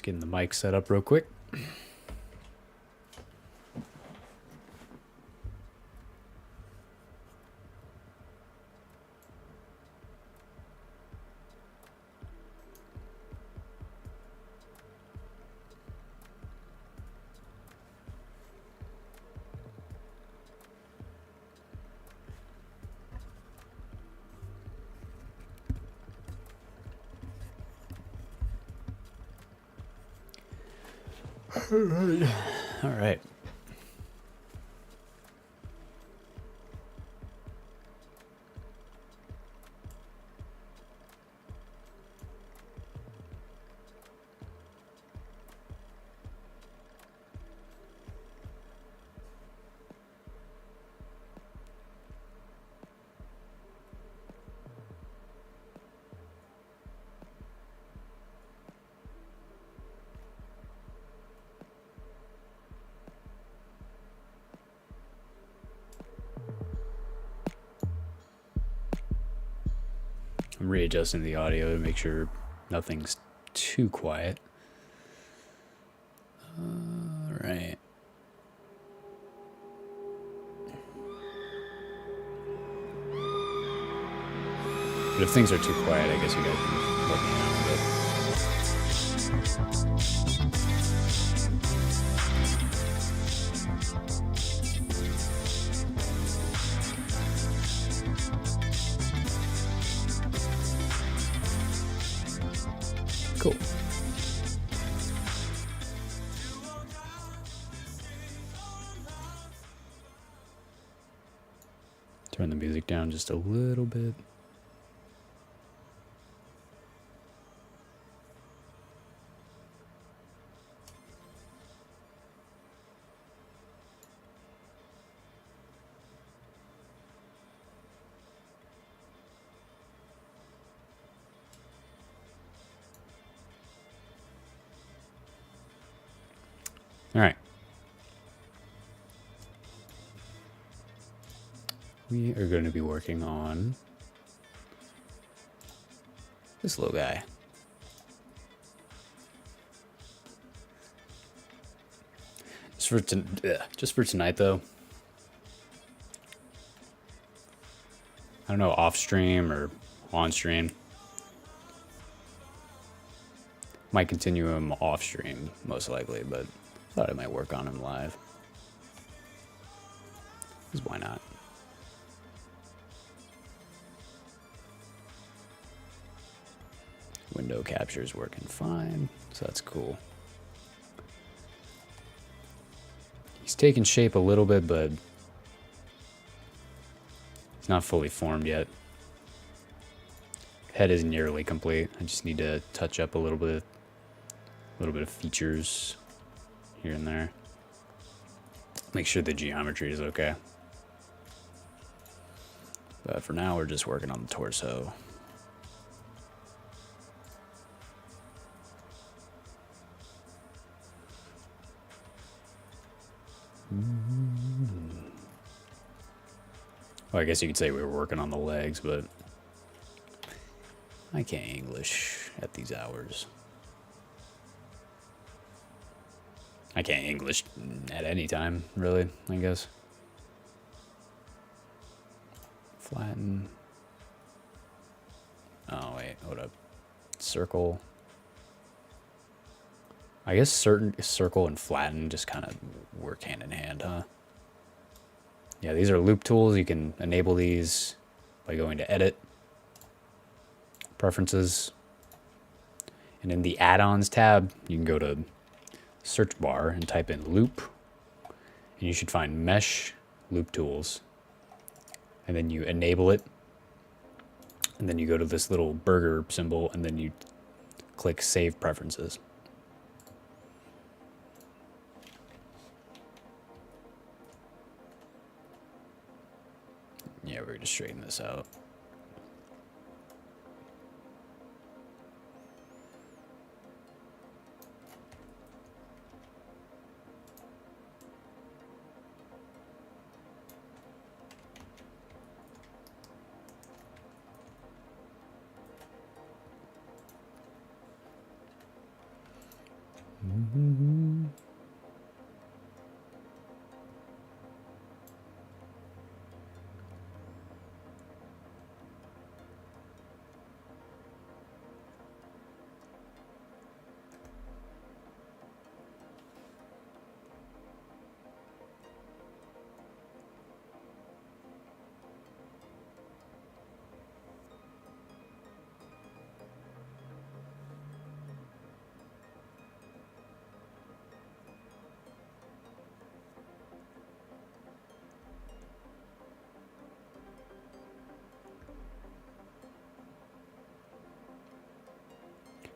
Just getting the mic set up real quick. All right. I'm readjusting the audio to make sure nothing's too quiet. All right. But if things are too quiet, I guess you guys can let me know a bit. Cool. Turn the music down just a little bit. All right. We are going to be working on this little guy. Just for tonight, though. I don't know, off stream or on stream. Might continue him off stream, most likely, but thought I might work on him live. Because why not? Window capture is working fine, so that's cool. He's taking shape a little bit, but it's not fully formed yet. Head is nearly complete. I just need to touch up a little bit of features here and there. Make sure the geometry is okay. But for now, we're just working on the torso. Well, I guess you could say we were working on the legs, but I can't English at these hours. I can't English at any time, really, I guess. Flatten. Oh, wait, hold up. Circle. I guess certain circle and flatten just kind of work hand in hand, huh? Yeah, these are loop tools. You can enable these by going to Edit, Preferences, and in the Add-ons tab, you can go to Search bar and type in Loop, and you should find Mesh Loop Tools, and then you enable it, and then you go to this little burger symbol, and then you click Save Preferences. Yeah, we're going to straighten this out.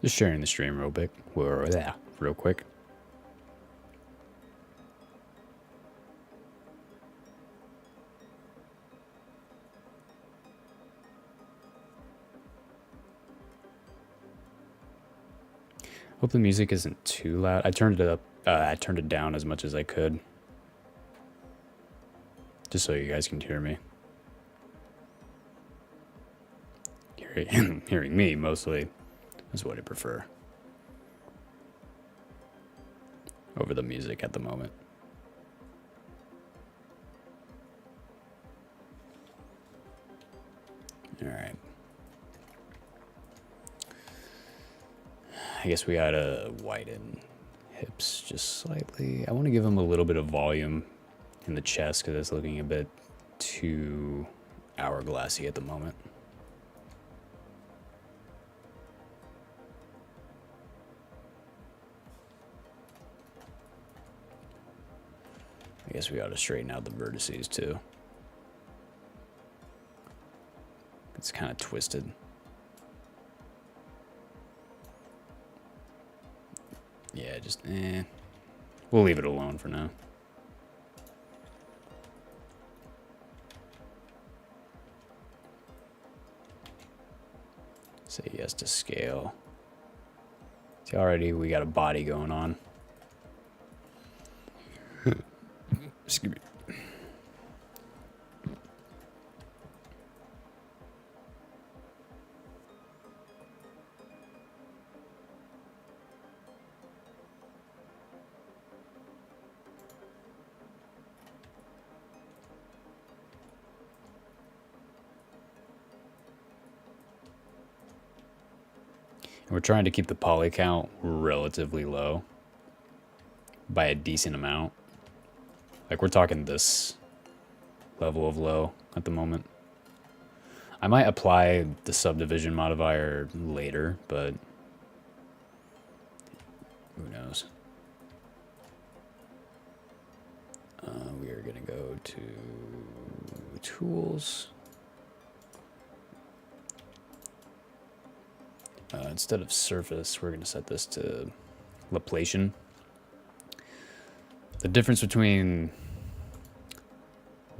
Just sharing the stream real quick. Real quick. Hope the music isn't too loud. I turned it up. I turned it down as much as I could, just so you guys can hear me. Hearing me mostly is what I prefer over the music at the moment. All right. I guess we gotta widen hips just slightly. I want to give him a little bit of volume in the chest because it's looking a bit too hourglassy at the moment. I guess we ought to straighten out the vertices too. It's kind of twisted. Yeah, just we'll leave it alone for now. Say yes to scale. See, already we got a body going on. Excuse me. We're trying to keep the poly count relatively low by a decent amount. Like, we're talking this level of low at the moment. I might apply the subdivision modifier later, but who knows? We are going to go to tools. Instead of surface, we're going to set this to Laplacian. The difference between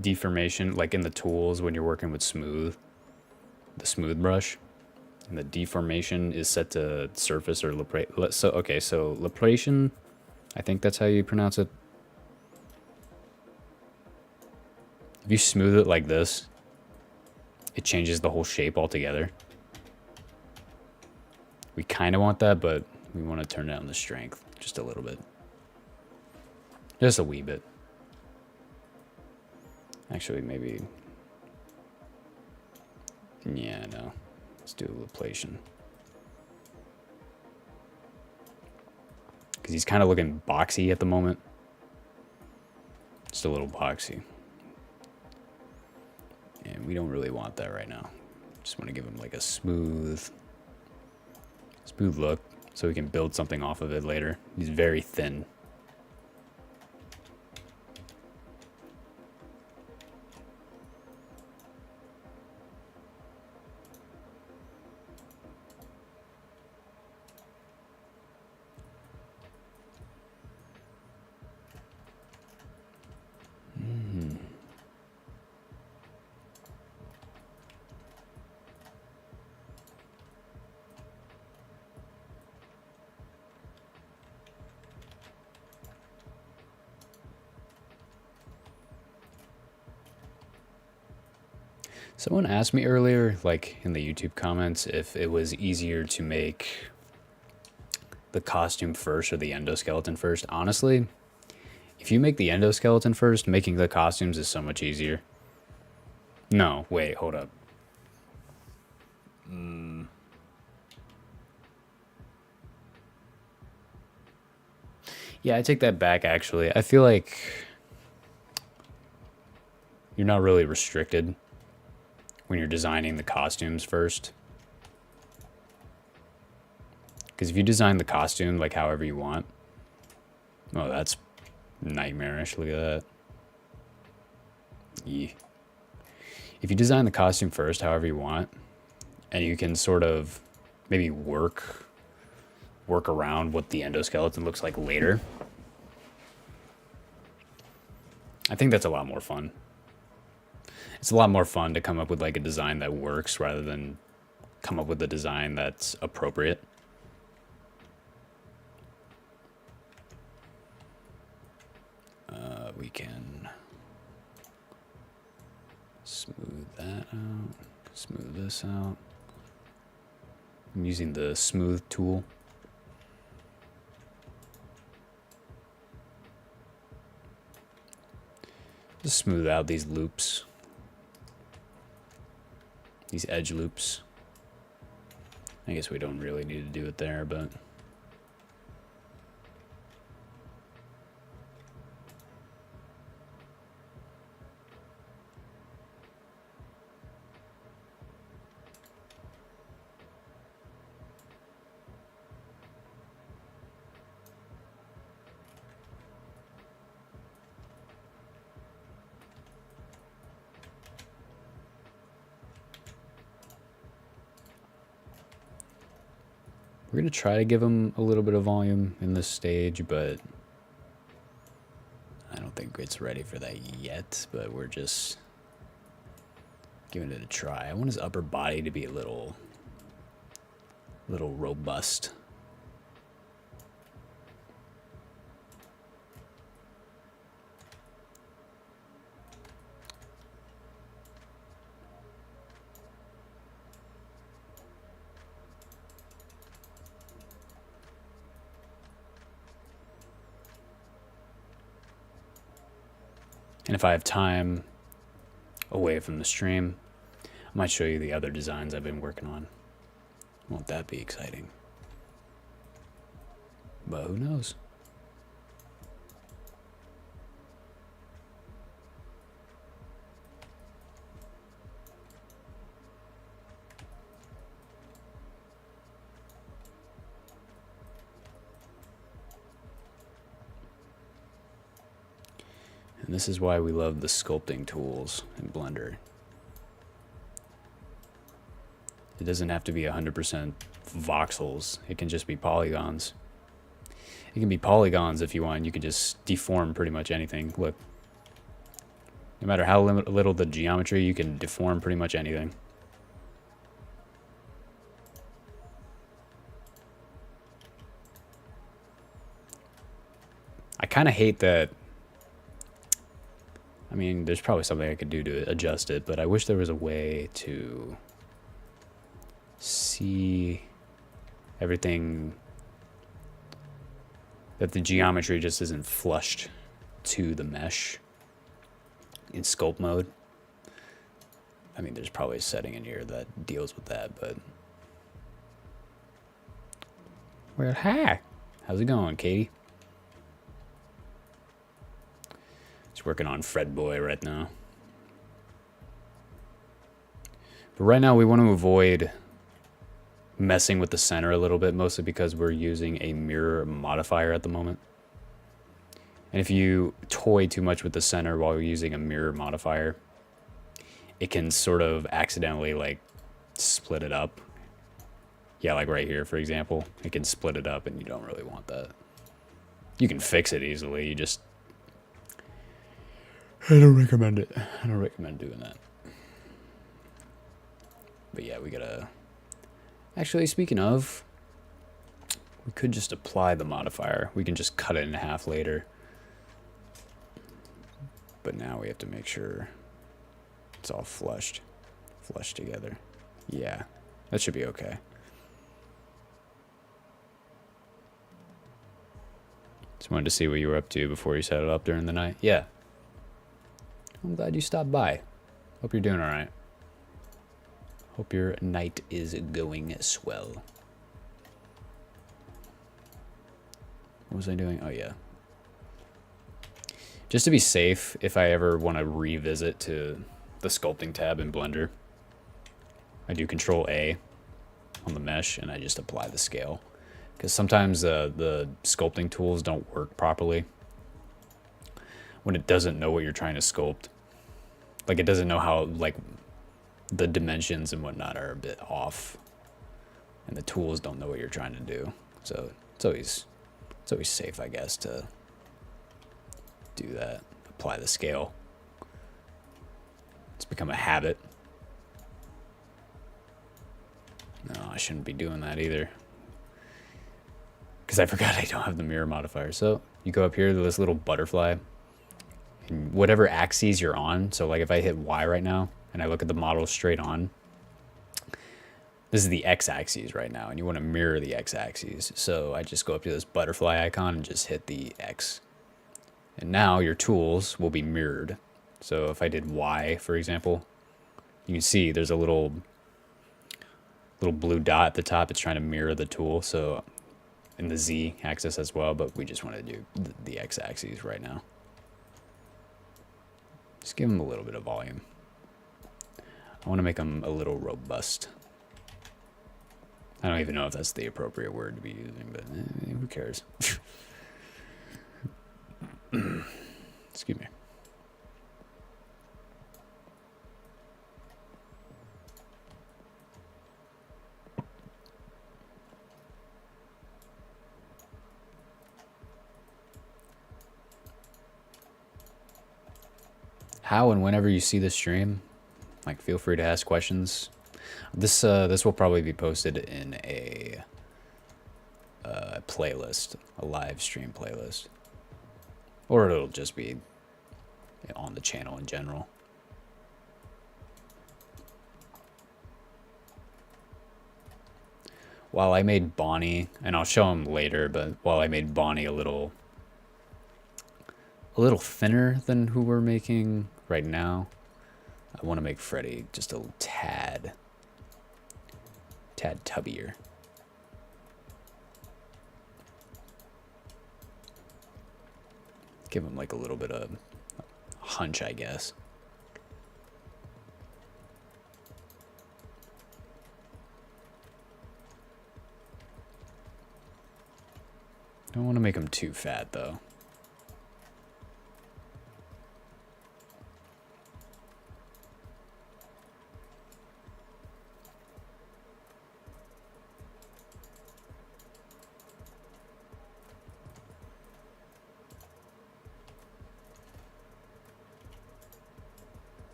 deformation, like in the tools when you're working with smooth, the smooth brush, and the deformation is set to surface or Laplacian. So, okay, so Laplacian, I think that's how you pronounce it. If you smooth it like this, it changes the whole shape altogether. We kind of want that, but we want to turn down the strength just a little bit. Just a wee bit. Actually, maybe... yeah, no. Let's do Laplacian. Because he's kind of looking boxy at the moment. Just a little boxy. And we don't really want that right now. Just want to give him like a smooth look so we can build something off of it later. He's very thin. Someone asked me earlier, like in the YouTube comments, if it was easier to make the costume first or the endoskeleton first. Honestly, if you make the endoskeleton first, making the costumes is so much easier. No, wait, hold up. Yeah, I take that back, actually. I feel like you're not really restricted when you're designing the costumes first. Because if you design the costume like however you want, oh, that's nightmarish. Look at that. Yeah. If you design the costume first however you want, and you can sort of maybe work work around what the endoskeleton looks like later. I think that's a lot more fun. It's a lot more fun to come up with like a design that works rather than come up with a design that's appropriate. We can smooth that out, smooth this out. I'm using the smooth tool. Just smooth out these loops, these edge loops. I guess we don't really need to do it there, but we're going to try to give him a little bit of volume in this stage, but I don't think it's ready for that yet, but we're just giving it a try. I want his upper body to be a little robust. And if I have time away from the stream, I might show you the other designs I've been working on. Won't that be exciting? But who knows? And this is why we love the sculpting tools in Blender. It doesn't have to be 100% voxels. It can just be polygons. It can be polygons if you want. You can just deform pretty much anything. Look, no matter how little the geometry, you can deform pretty much anything. I kind of hate that. I mean, there's probably something I could do to adjust it, but I wish there was a way to see everything, that the geometry just isn't flushed to the mesh in sculpt mode. I mean, there's probably a setting in here that deals with that, but... Well, hi! How's it going, Katie? Just working on Fred Boy right now. But right now we want to avoid messing with the center a little bit, mostly because we're using a mirror modifier at the moment. And if you toy too much with the center while you're using a mirror modifier, it can sort of accidentally like split it up. Yeah, like right here, for example, it can split it up and you don't really want that. You can fix it easily, you just... I don't recommend it. I don't recommend doing that. But yeah, we gotta... Actually, speaking of, we could just apply the modifier. We can just cut it in half later. But now we have to make sure it's all flushed together. Yeah, that should be okay. Just wanted to see what you were up to before you set it up during the night. Yeah. I'm glad you stopped by. Hope you're doing all right. Hope your night is going swell. What was I doing? Oh, yeah. Just to be safe, if I ever want to revisit to the sculpting tab in Blender, I do Control A on the mesh and I just apply the scale. Because sometimes the sculpting tools don't work properly when it doesn't know what you're trying to sculpt. Like, it doesn't know how, like, the dimensions and whatnot are a bit off. And the tools don't know what you're trying to do. So it's always safe, I guess, to do that. Apply the scale. It's become a habit. No, I shouldn't be doing that either, because I forgot I don't have the mirror modifier. So you go up here to this little butterfly, and whatever axes you're on. So like if I hit Y right now and I look at the model straight on, this is the x-axis right now, and you want to mirror the x-axis. So I just go up to this butterfly icon and just hit the X. And now your tools will be mirrored. So if I did Y, for example, you can see there's a little blue dot at the top. It's trying to mirror the tool. So in the Z axis as well, but we just want to do the x-axis right now. Just give them a little bit of volume. I want to make them a little robust. I don't even know if that's the appropriate word to be using, but who cares? Excuse me. How and whenever you see the stream, like, feel free to ask questions. This will probably be posted in a playlist, a live stream playlist, or it'll just be on the channel in general. While I made Bonnie, and I'll show him later, but while I made Bonnie a little thinner than who we're making right now, I want to make Freddy just a tad tubbier. Give him like a little bit of hunch, I guess. Don't want to make him too fat though.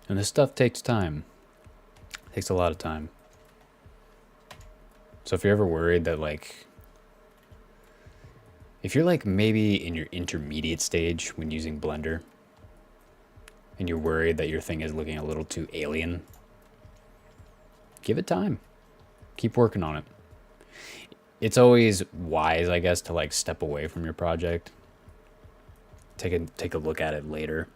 And this stuff takes time. It takes a lot of time. So if you're ever worried that, like, if you're like maybe in your intermediate stage when using Blender, and you're worried that your thing is looking a little too alien, give it time. Keep working on it. It's always wise, I guess, to like step away from your project. Take a look at it later.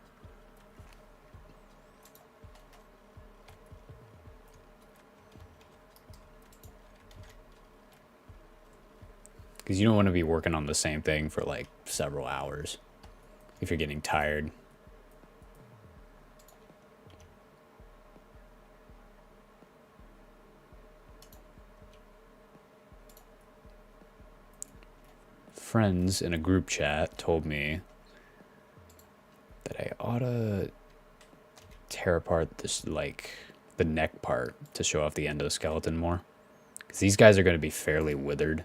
Because you don't want to be working on the same thing for like several hours if you're getting tired. Friends in a group chat told me that I ought to tear apart this, like, the neck part to show off the endoskeleton more. Because these guys are going to be fairly withered.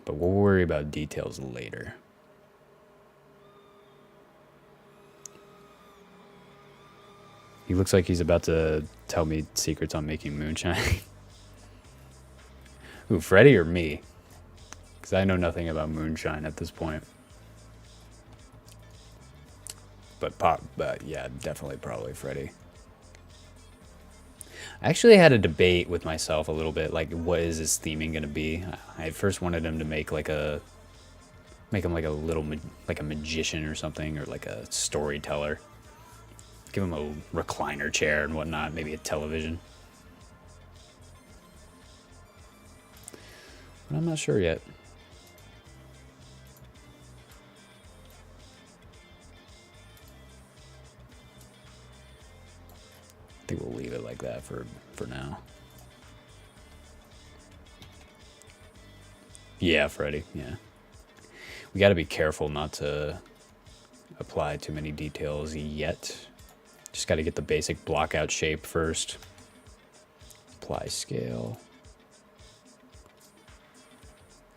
But we'll worry about details later. He looks like he's about to tell me secrets on making moonshine. Who, Freddy or me? Because I know nothing about moonshine at this point. But yeah, definitely probably Freddy. I actually had a debate with myself a little bit, like, what is his theming gonna be? I first wanted him to make him like a little like a magician or something, or like a storyteller. Give him a recliner chair and whatnot, maybe a television. But I'm not sure yet. that for now. Yeah, Freddy, yeah. We got to be careful not to apply too many details yet. Just got to get the basic block out shape first. Apply scale.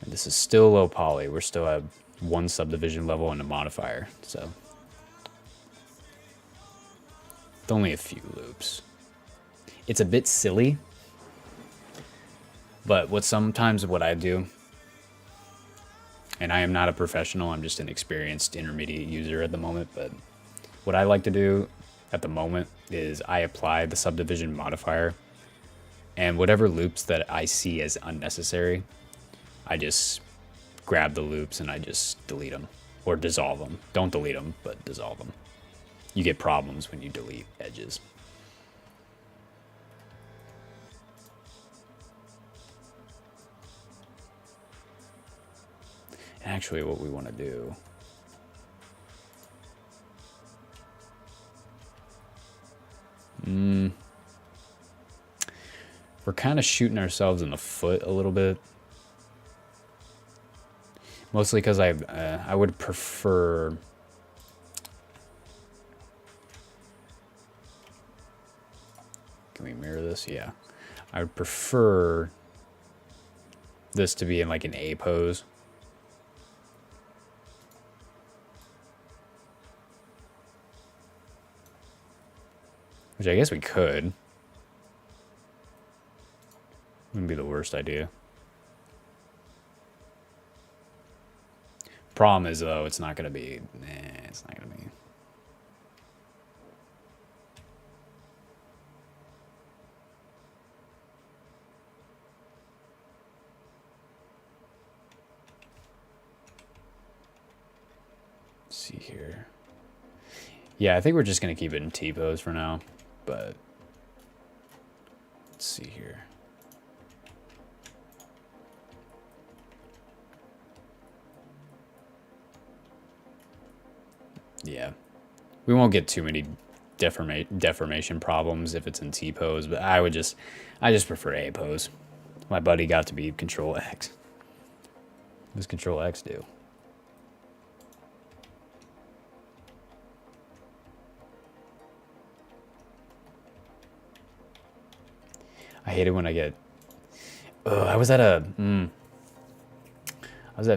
And this is still low poly. We're still at one subdivision level and a modifier, so it's only a few loops. It's a bit silly, but sometimes what I do, and I am not a professional, I'm just an experienced intermediate user at the moment, but what I like to do at the moment is I apply the subdivision modifier, and whatever loops that I see as unnecessary, I just grab the loops and I just delete them or dissolve them. Don't delete them, but dissolve them. You get problems when you delete edges. Actually, what we want to do, we're kind of shooting ourselves in the foot a little bit. Mostly because I would prefer, can we mirror this? Yeah. I would prefer this to be in like an A pose. Which I guess we could. Wouldn't be the worst idea. Problem is, though, it's not going to be... it's not going to be... Let's see here. Yeah, I think we're just going to keep it in T-pose for now, but... Let's see here. Yeah, we won't get too many deformation problems if it's in T pose, but I just prefer A pose. My buddy got to be Control X. What does Control X do? I hate it when I get. I was at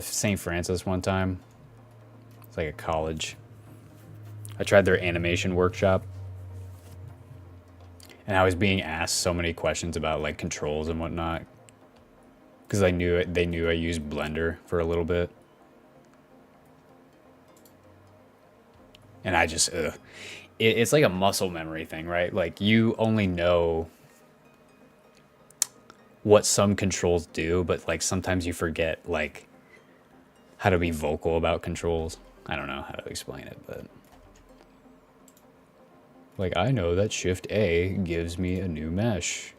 St. Francis one time. It's like a college. I tried their animation workshop, and I was being asked so many questions about like controls and whatnot, because they knew I used Blender for a little bit, and I just it's like a muscle memory thing, right? Like you only know what some controls do, but like sometimes you forget like how to be vocal about controls. I don't know how to explain it, but. Like, I know that Shift A gives me a new mesh.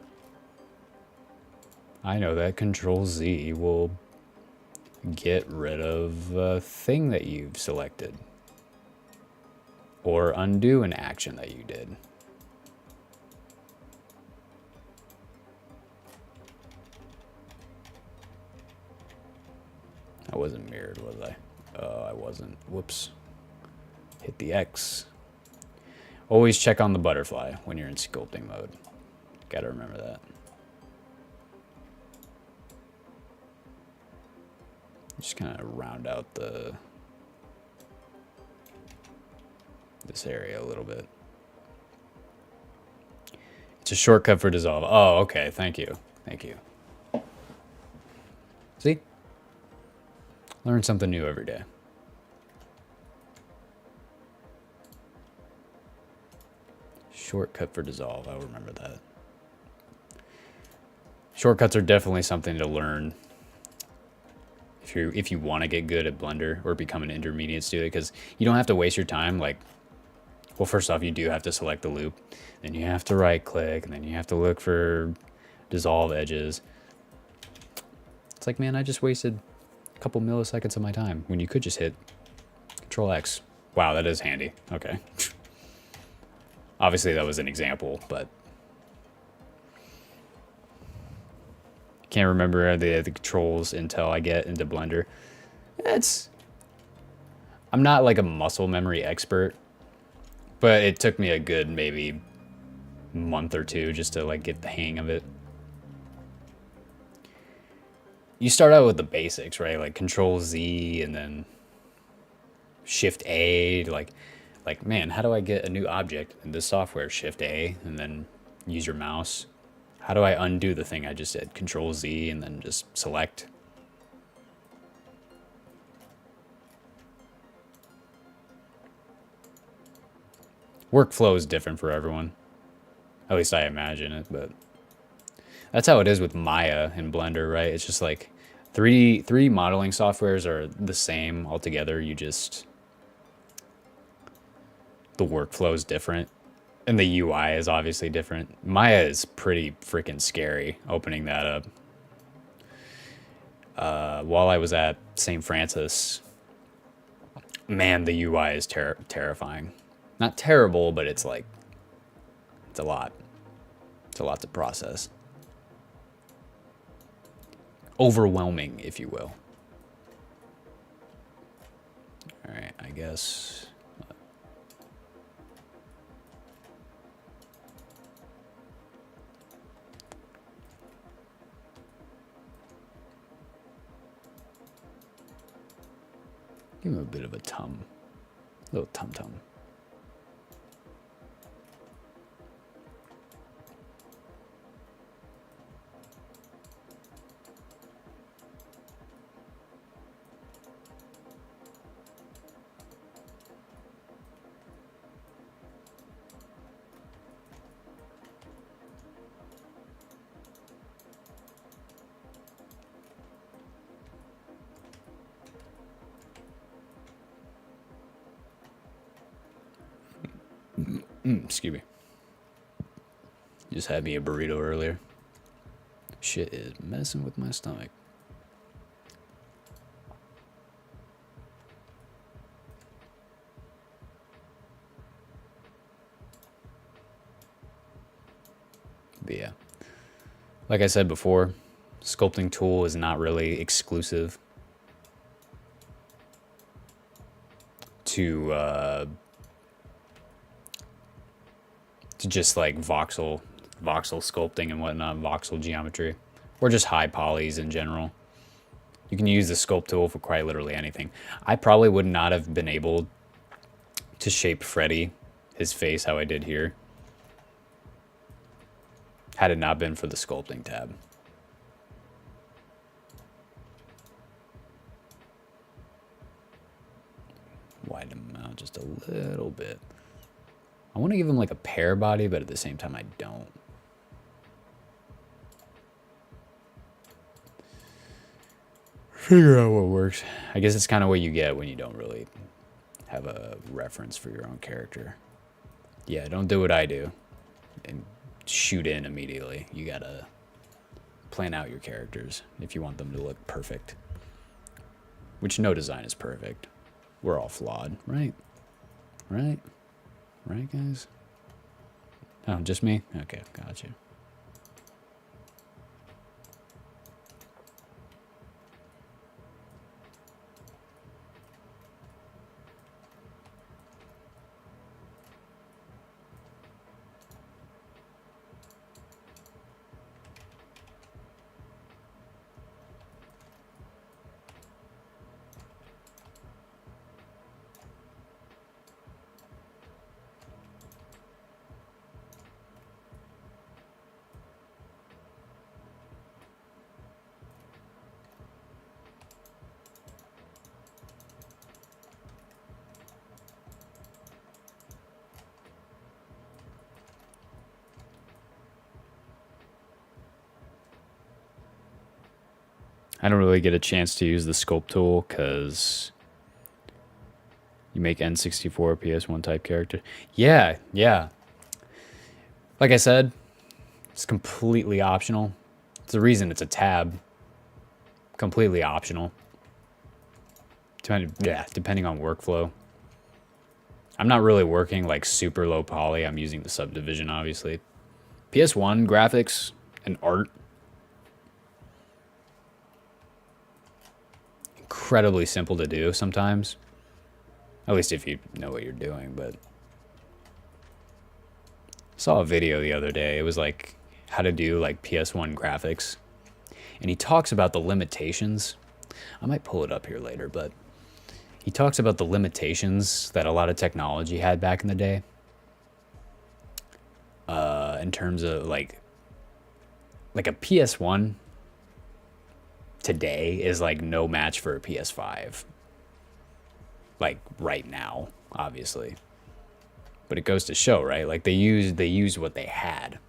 I know that Control Z will get rid of a thing that you've selected. Or undo an action that you did. I wasn't mirrored, was I? Oh, I wasn't. Whoops. Hit the X. Always check on the butterfly when you're in sculpting mode. Gotta remember that. Just kind of round out this area a little bit. It's a shortcut for dissolve. Oh, okay. Thank you. Thank you. See? Learn something new every day. Shortcut for dissolve. I'll remember that. Shortcuts are definitely something to learn if you want to get good at Blender or become an intermediate student, because you don't have to waste your time. Like, well, first off, you do have to select the loop, then you have to right click, and then you have to look for dissolve edges. It's like, man, I just wasted a couple milliseconds of my time when you could just hit Control X. Wow, that is handy. Okay. Obviously, that was an example, but Can't remember the controls until I get into Blender. I'm not like a muscle memory expert, but it took me a good maybe month or two just to like get the hang of it. You start out with the basics, right? Like Control Z and then Shift A, like man, how do I get a new object in this software? Shift A and then use your mouse. How do I undo the thing I just did? Control Z and then just select. Workflow is different for everyone. At least I imagine it, but that's how it is with Maya and Blender, right? It's just like 3D modeling softwares are the same altogether. You just, the workflow is different. And the UI is obviously different. Maya is pretty freaking scary opening that up. While I was at St. Francis, man, the UI is terrifying. Not terrible, but it's like, it's a lot. It's a lot to process. Overwhelming, if you will. All right, I guess. Give him a bit of a little tum-tum. Excuse me. Just had me a burrito earlier. Shit is messing with my stomach. But yeah. Like I said before, sculpting tool is not really exclusive to just like voxel sculpting and whatnot, voxel geometry, or just high polys in general. You can use the sculpt tool for quite literally anything. I probably would not have been able to shape Freddy, his face, how I did here, had it not been for the sculpting tab. Widen him out just a little bit. I want to give him like a pear body, but at the same time I don't. Figure out what works. I guess it's kind of what you get when you don't really have a reference for your own character. Yeah, don't do what I do and shoot in immediately. You gotta plan out your characters if you want them to look perfect. Which no design is perfect. We're all flawed, right? Right? Right, guys? Oh, just me? Okay, got you. I don't really get a chance to use the sculpt tool because you make N64 PS1 type character. Yeah, yeah. Like I said, it's completely optional. It's the reason it's a tab. Completely optional. Depending on workflow. I'm not really working like super low poly. I'm using the subdivision, obviously. PS1 graphics and art incredibly simple to do sometimes. At least if you know what you're doing, but saw a video the other day. It was like how to do like PS1 graphics. And he talks about the limitations. I might pull it up here later, but he talks about the limitations that a lot of technology had back in the day. In terms of like a PS1 today is like no match for a PS5. Like right now, obviously. But it goes to show, right? Like they used what they had.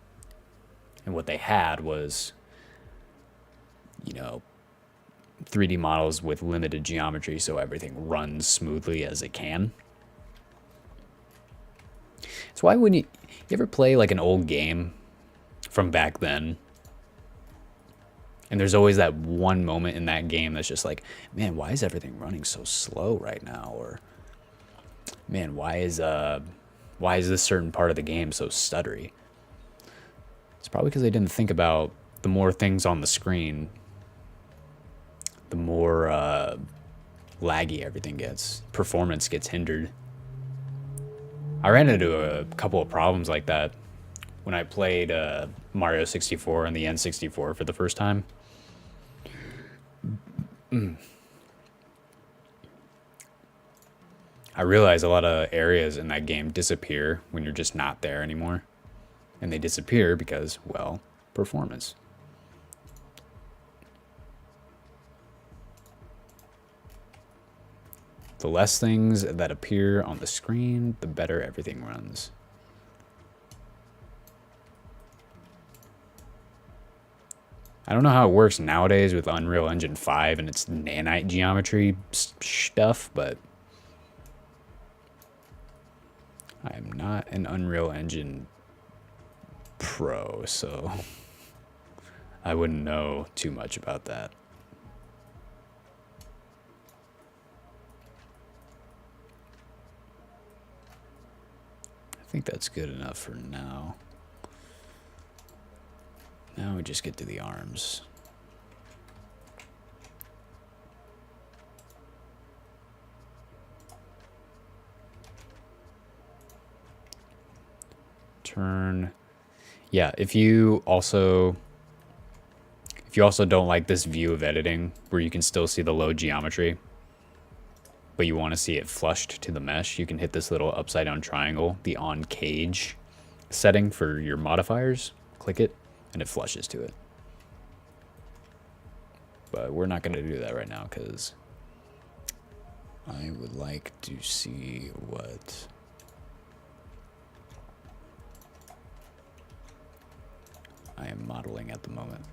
And what they had was, you know, 3D models with limited geometry so everything runs smoothly as it can. So why wouldn't you ever play like an old game from back then? And there's always that one moment in that game that's just like, man, why is everything running so slow right now? Or, man, why is this certain part of the game so stuttery? It's probably because they didn't think about the more things on the screen, the more laggy everything gets. Performance gets hindered. I ran into a couple of problems like that when I played Mario 64 and the N64 for the first time. I realized a lot of areas in that game disappear when you're just not there anymore. And they disappear because, well, performance. The less things that appear on the screen, the better everything runs. I don't know how it works nowadays with Unreal Engine 5 and its nanite geometry stuff, but I am not an Unreal Engine pro, so I wouldn't know too much about that. I think that's good enough for now. Now we just get to the arms. Turn. Yeah, if you also don't like this view of editing where you can still see the low geometry, but you want to see it flushed to the mesh, you can hit this little upside down triangle, the on cage setting for your modifiers. Click it and it flushes to it. But we're not going to do that right now because I would like to see what I am modeling at the moment.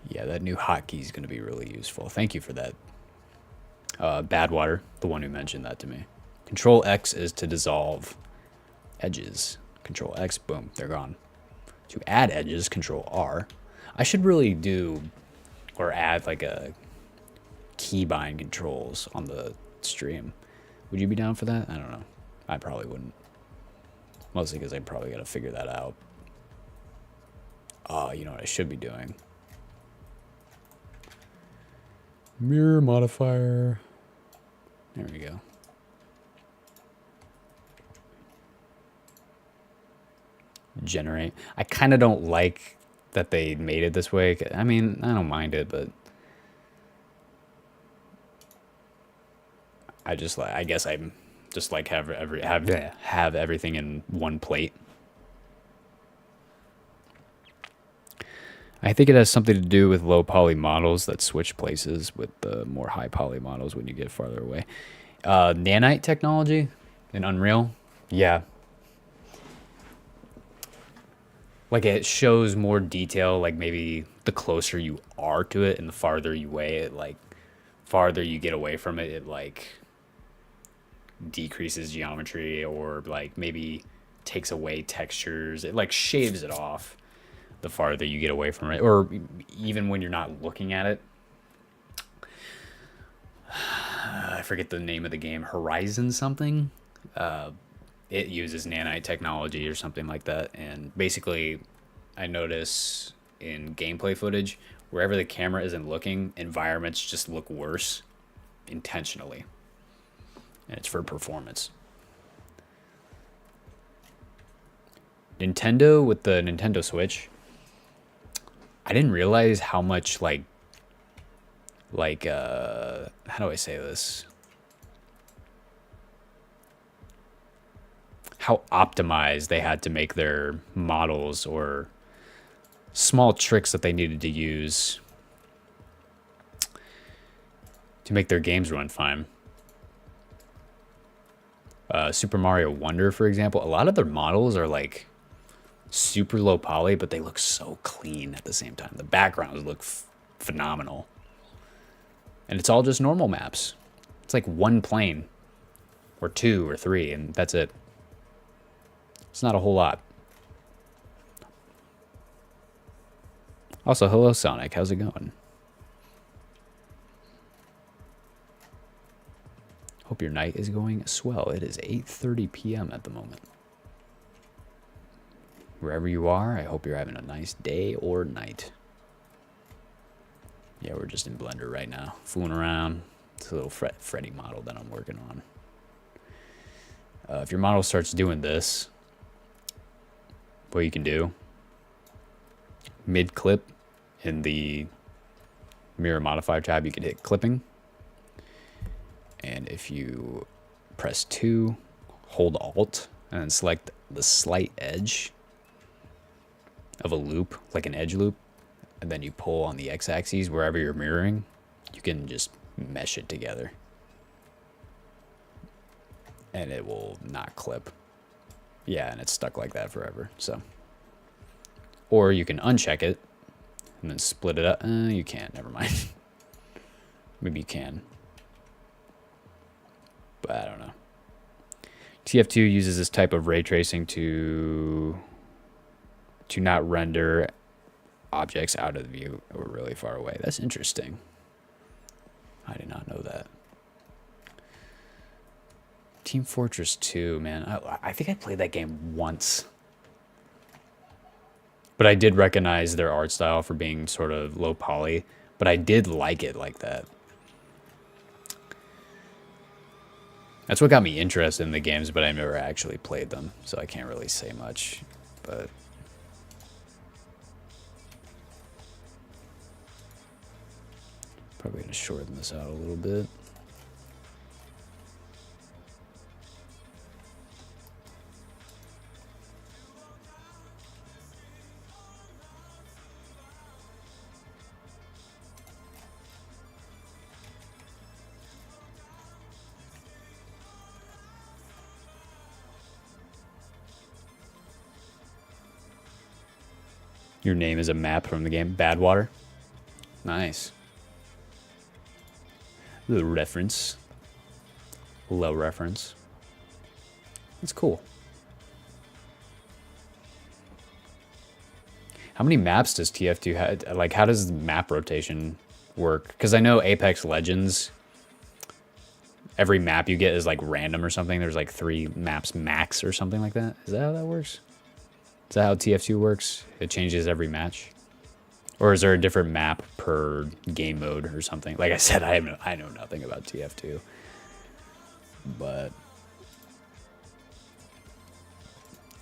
Yeah, that new hotkey is going to be really useful. Thank you for that. Badwater, the one who mentioned that to me. Control X is to dissolve edges. Control X, boom, they're gone. To add edges, Control R. I should really do or add like a keybind controls on the stream. Would you be down for that? I don't know. I probably wouldn't. Mostly because I probably got to figure that out. Oh, you know what I should be doing? Mirror modifier. There we go. Generate. I kind of don't like that they made it this way. I mean, I don't mind it, but I guess I'm just like have everything in one plate. I think it has something to do with low poly models that switch places with the more high poly models when you get farther away. Nanite technology in Unreal, yeah. Like it shows more detail, like maybe the closer you are to it and the farther you weigh it, like farther you get away from it, it like decreases geometry or like maybe takes away textures. It like shaves it off the farther you get away from it, or even when you're not looking at it. I forget the name of the game, Horizon something. It uses nanite technology or something like that, and basically I notice in gameplay footage, wherever the camera isn't looking, environments just look worse intentionally. And it's for performance. Nintendo with the Nintendo Switch, I didn't realize how much how do I say this? How optimized they had to make their models, or small tricks that they needed to use to make their games run fine. Super Mario Wonder, for example, a lot of their models are like super low poly, but they look so clean at the same time. The backgrounds look phenomenal. And it's all just normal maps. It's like one plane, or two or three, and that's it. It's not a whole lot. Also, hello Sonic, how's it going? Hope your night is going swell. It is 8:30 p.m. at the moment. Wherever you are, I hope you're having a nice day or night. Yeah, we're just in Blender right now, fooling around. It's a little Freddy model that I'm working on. If your model starts doing this, what you can do, mid-clip in the Mirror Modifier tab, you can hit clipping. And if you press 2, hold Alt, and then select the slight edge of a loop, like an edge loop, and then you pull on the x-axis wherever you're mirroring, you can just mesh it together. And it will not clip. Yeah, and it's stuck like that forever, so. Or you can uncheck it and then split it up. You can't, never mind. Maybe you can. But I don't know. TF2 uses this type of ray tracing to not render objects out of the view or really far away. That's interesting. I did not know that. Team Fortress 2, man. I think I played that game once. But I did recognize their art style for being sort of low poly. But I did like it like that. That's what got me interested in the games, but I never actually played them. So I can't really say much. But probably going to shorten this out a little bit. Your name is a map from the game. Badwater. Nice. Little reference. Low reference. That's cool. How many maps does TF2 have? Like, how does map rotation work? Because I know Apex Legends, every map you get is like random or something. There's like 3 maps max or something like that. Is that how that works? Is that how TF2 works? It changes every match? Or is there a different map per game mode or something? Like I said, I know nothing about TF2. But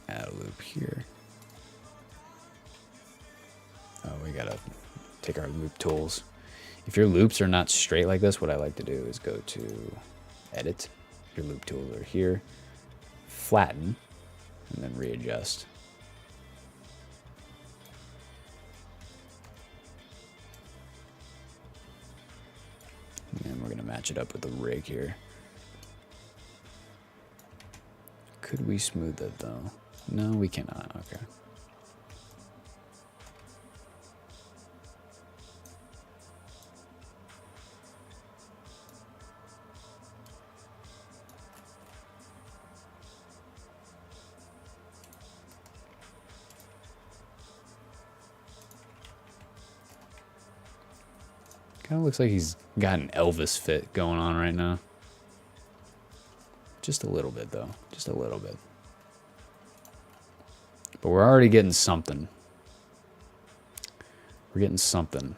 add a loop here. Oh, we gotta take our loop tools. If your loops are not straight like this, what I like to do is go to edit. Your loop tools are here. Flatten, and then readjust. And we're gonna match it up with the rig here. Could we smooth it though? No, we cannot. Okay. Kind of looks like he's got an Elvis fit going on right now. Just a little bit, though. Just a little bit. But we're already getting something. We're getting something.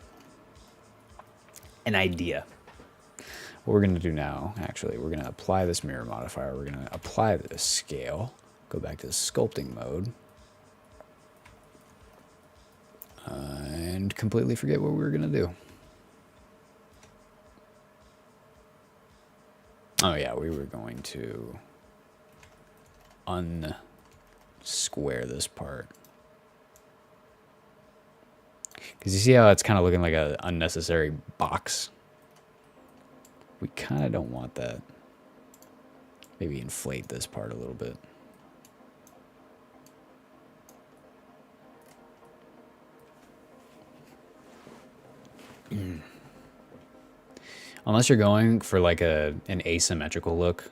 An idea. What we're going to do now, actually, we're going to apply this mirror modifier. We're going to apply this scale. Go back to the sculpting mode. And completely forget what we were going to do. Oh yeah, we were going to unsquare this part. Because you see how it's kind of looking like an unnecessary box? We kind of don't want that. Maybe inflate this part a little bit. Unless you're going for like an asymmetrical look.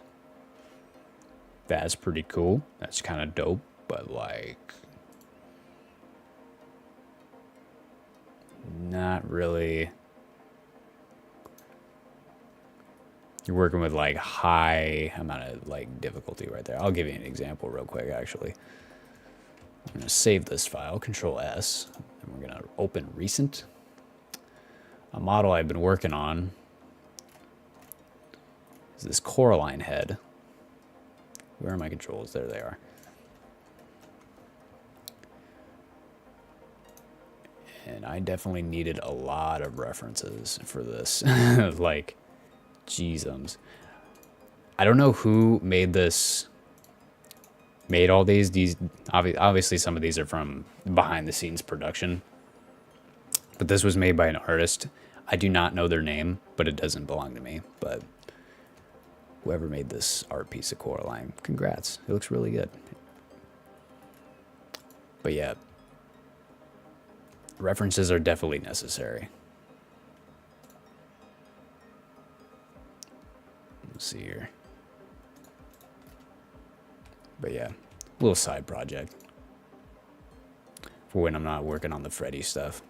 That's pretty cool. That's kind of dope. But like... not really. You're working with like high amount of like difficulty right there. I'll give you an example real quick actually. I'm going to save this file, Control S, and we're going to open recent. A model I've been working on is this Coraline head. Where are my controls? There they are. And I definitely needed a lot of references for this. Like, jeezums. I don't know who made this, made all these. Obviously some of these are from behind the scenes production. But this was made by an artist. I do not know their name, but it doesn't belong to me. But whoever made this art piece of Coraline, congrats. It looks really good. But yeah. References are definitely necessary. Let's see here. But yeah, little side project for when I'm not working on the Freddy stuff.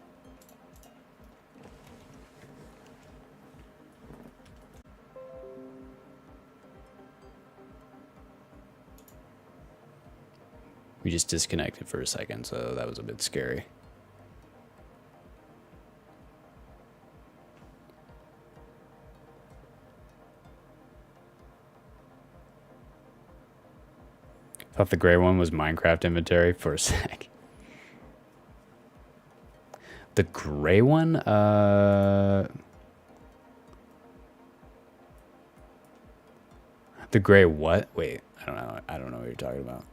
We just disconnected for a second, so that was a bit scary. Thought the gray one was Minecraft inventory for a sec. The gray one? The gray what? Wait, I don't know. I don't know what you're talking about.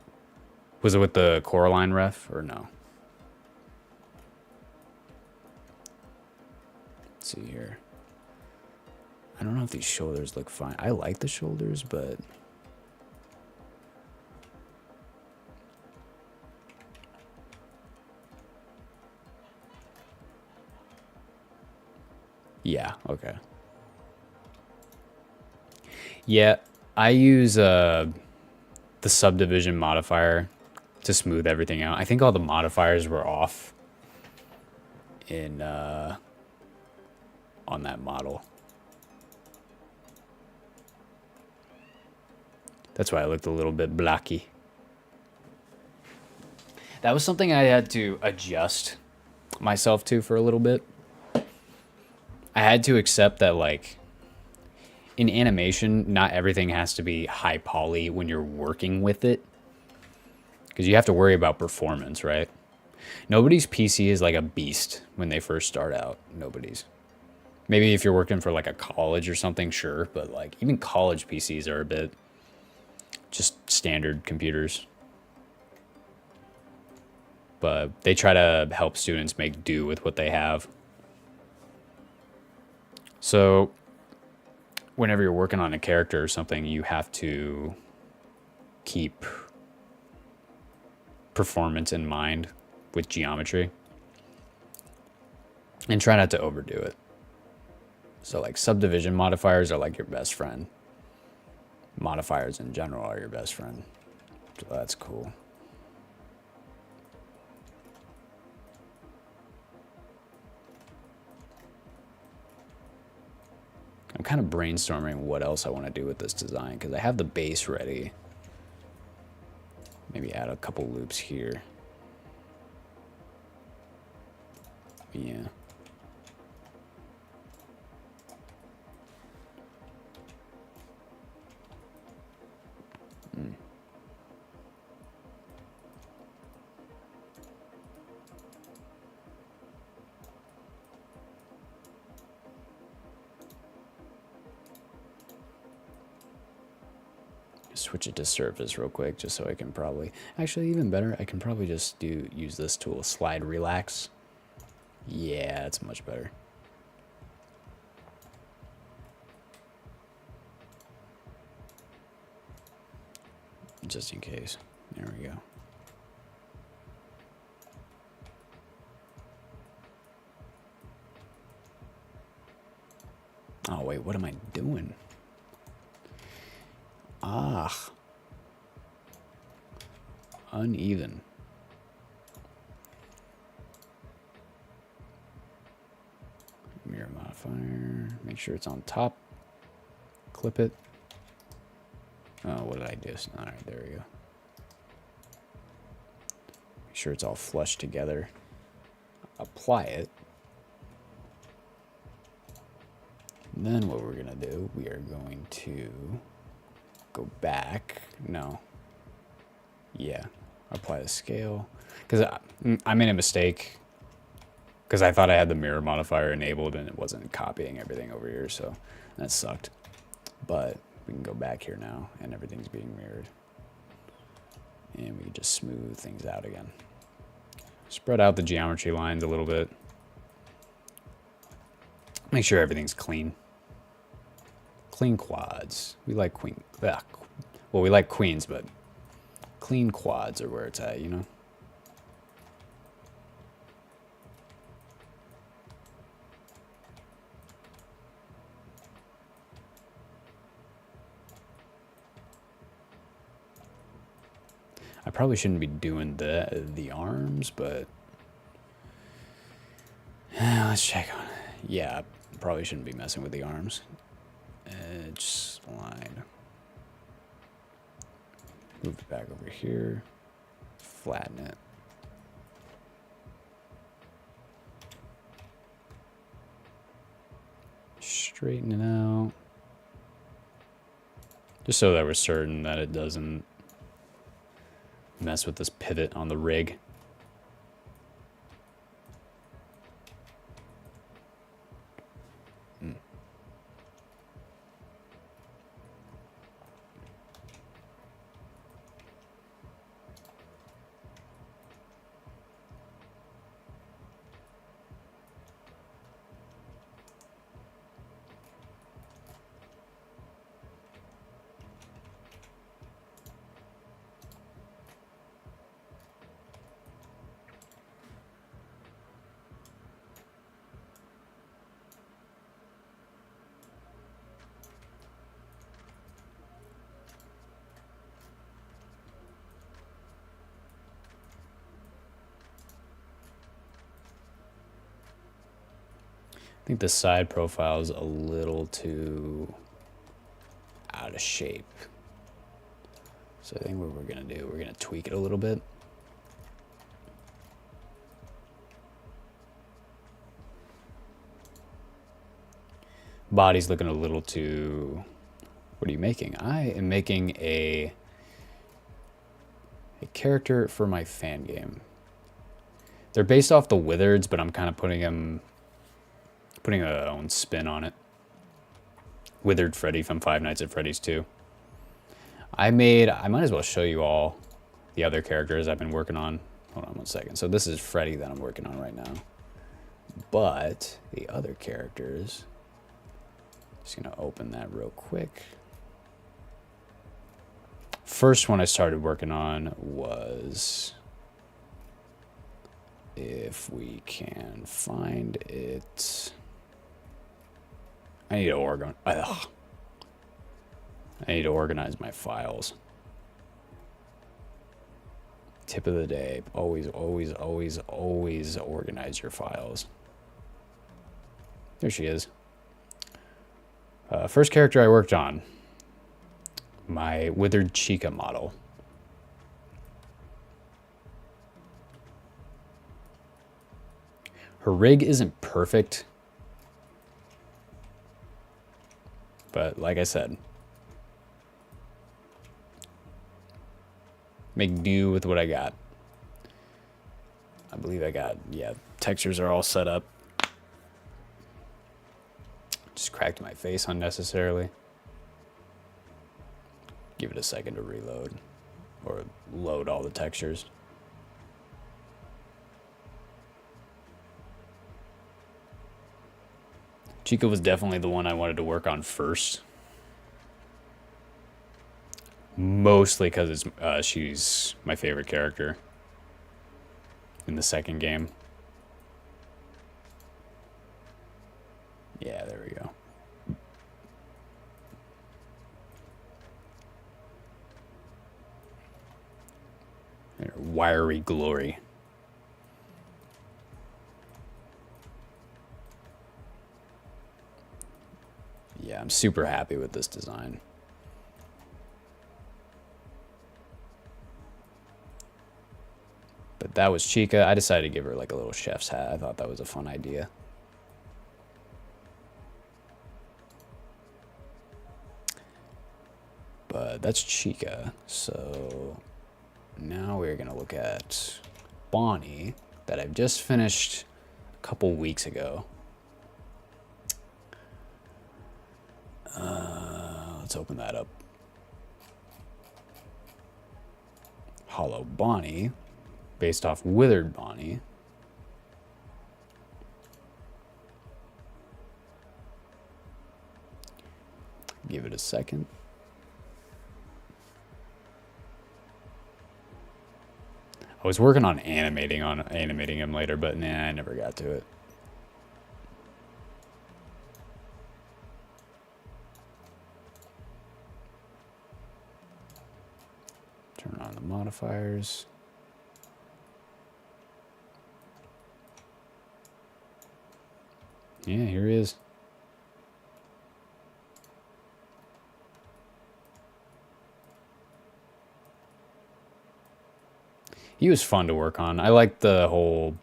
Was it with the Coraline ref or no? Let's see here. I don't know if these shoulders look fine. I like the shoulders, but... yeah, okay. Yeah, I use the subdivision modifier to smooth everything out. I think all the modifiers were off in on that model. That's why I looked a little bit blocky. That was something I had to adjust myself to for a little bit. I had to accept that, like, in animation, not everything has to be high poly when you're working with it. Because you have to worry about performance, right? Nobody's PC is like a beast when they first start out. Nobody's. Maybe if you're working for like a college or something, sure. But like even college PCs are a bit just standard computers. But they try to help students make do with what they have. So whenever you're working on a character or something, you have to keep performance in mind with geometry and try not to overdo it. So like subdivision modifiers are like your best friend. Modifiers in general are your best friend. So that's cool. I'm kind of brainstorming what else I want to do with this design because I have the base ready. Maybe add a couple loops here. Yeah. Switch it to surface real quick just so I can probably, actually even better, I can probably just use this tool, slide relax. Yeah, that's much better. Just in case. There we go. Oh wait, what am I doing? Ah. Uneven. Mirror modifier. Make sure it's on top. Clip it. Oh, what did I do? Alright, there we go. Make sure it's all flush together. Apply it. And then what we're going to do, we are going to go back. No. Yeah. Apply the scale. Because I made a mistake. Because I thought I had the mirror modifier enabled and it wasn't copying everything over here. So that sucked. But we can go back here now and everything's being mirrored. And we can just smooth things out again. Spread out the geometry lines a little bit. Make sure everything's clean. Clean quads. We like queen. Well, we like queens, but clean quads are where it's at, you know? I probably shouldn't be doing the arms, but let's check on it. Yeah, I probably shouldn't be messing with the arms. Edge slide. Move it back over here. Flatten it. Straighten it out. Just so that we're certain that it doesn't mess with this pivot on the rig. I think the side profile is a little too out of shape. So I think what we're going to do, we're going to tweak it a little bit. Body's looking a little too... What are you making? I am making a character for my fan game. They're based off the Wizards, but I'm kind of putting a own spin on it. Withered Freddy from Five Nights at Freddy's 2. I might as well show you all the other characters I've been working on. Hold on one second. So this is Freddy that I'm working on right now. But the other characters, just gonna open that real quick. First one I started working on was, if we can find it, I need to organize my files. Tip of the day, always, always, always, always organize your files. There she is. First character I worked on, my Withered Chica model. Her rig isn't perfect, but like I said, make do with what I got. I believe I got, yeah, textures are all set up. Just cracked my face unnecessarily. Give it a second to reload or load all the textures. Chica was definitely the one I wanted to work on first. Mostly because she's my favorite character in the second game. Yeah, there we go. Wiry glory. Yeah, I'm super happy with this design. But that was Chica. I decided to give her like a little chef's hat. I thought that was a fun idea. But that's Chica. So now we're going to look at Bonnie that I've just finished a couple weeks ago. Let's open that up. Hollow Bonnie, based off Withered Bonnie. Give it a second. I was working on animating him later, but nah, I never got to it. Turn on the modifiers. Yeah, here he is. He was fun to work on. I liked the whole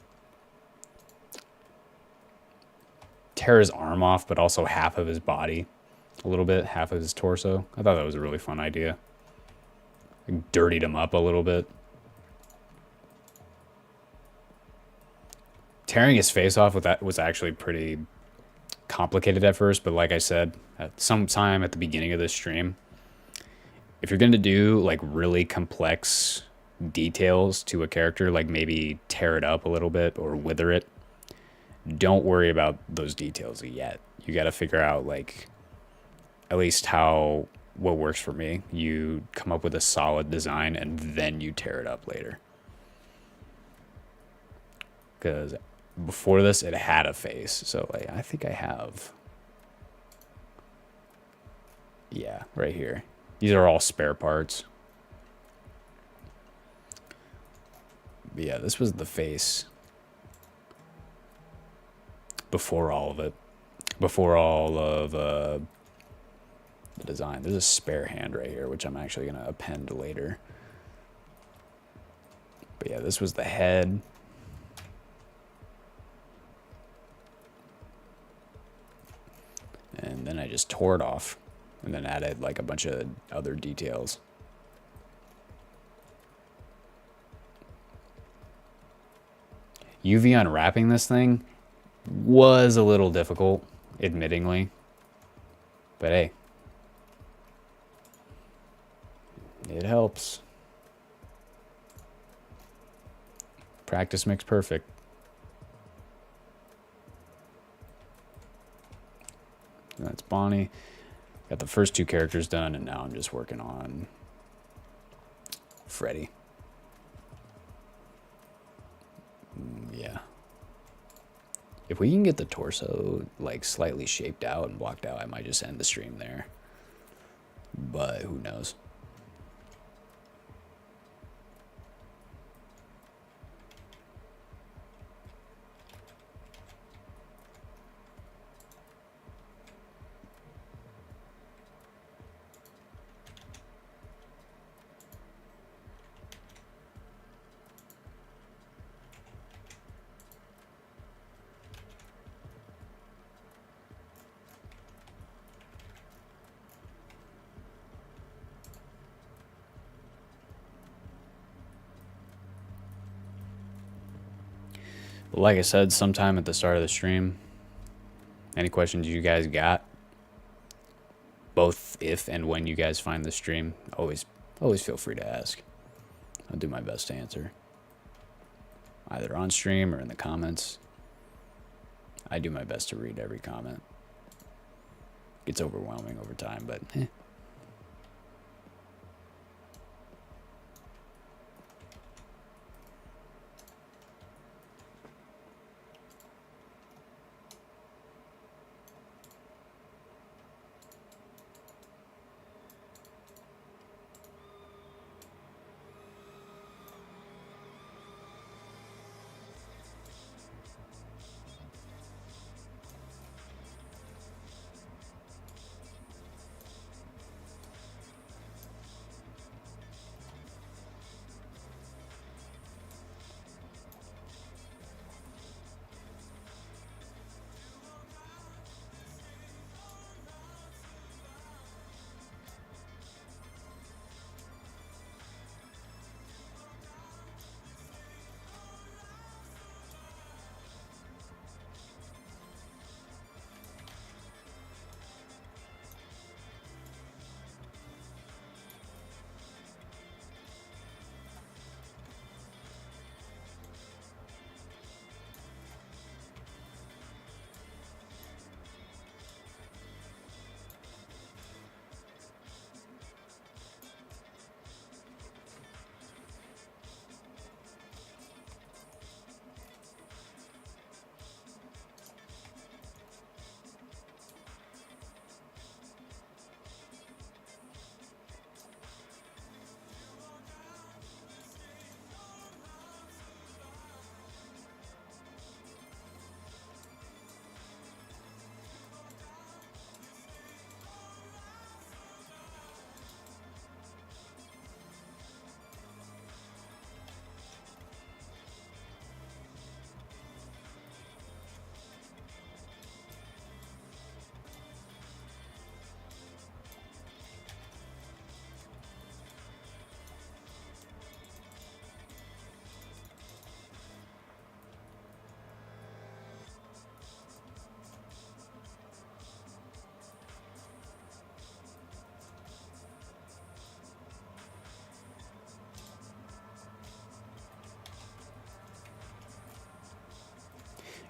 tear his arm off, but also half of his body. A little bit, half of his torso. I thought that was a really fun idea. I dirtied him up a little bit. Tearing his face off with that was actually pretty complicated at first, but like I said, at some time at the beginning of this stream, if you're going to do like really complex details to a character, like maybe tear it up a little bit or wither it, don't worry about those details yet. You got to figure out like at least what works for me. You come up with a solid design and then you tear it up later. Because before this, it had a face. So like, I think I have. Yeah, right here. These are all spare parts. But yeah, this was the face. Before all of it. Before all of the design. There's a spare hand right here, which I'm actually going to append later. But yeah, this was the head. And then I just tore it off and then added like a bunch of other details. UV unwrapping this thing was a little difficult, admittingly. But hey, it helps. Practice makes perfect. That's Bonnie. Got the first two characters done, and now I'm just working on Freddy. Yeah. If we can get the torso like slightly shaped out and blocked out, I might just end the stream there. But who knows? Like I said, sometime at the start of the stream, any questions you guys got, both if and when you guys find the stream, always feel free to ask. I'll do my best to answer, either on stream or in the comments. I do my best to read every comment. It's overwhelming over time, but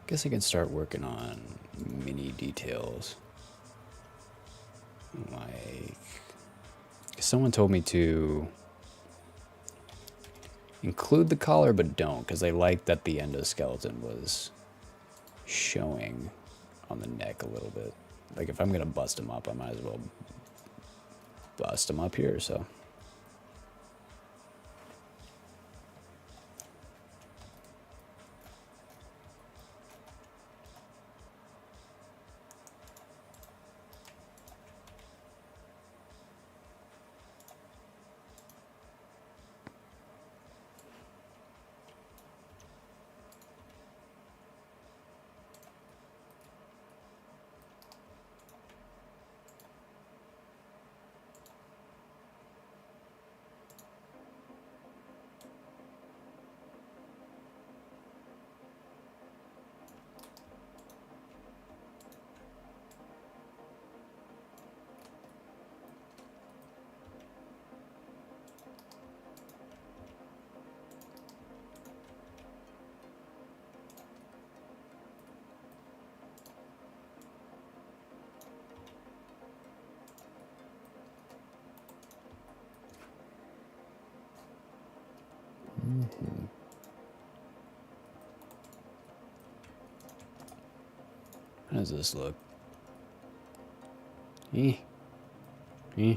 I guess I can start working on mini details. Like, someone told me to include the collar, but don't, because they liked that the endoskeleton was showing on the neck a little bit. Like, if I'm going to bust him up, I might as well bust him up here, so. How does this look? Eh. Eh.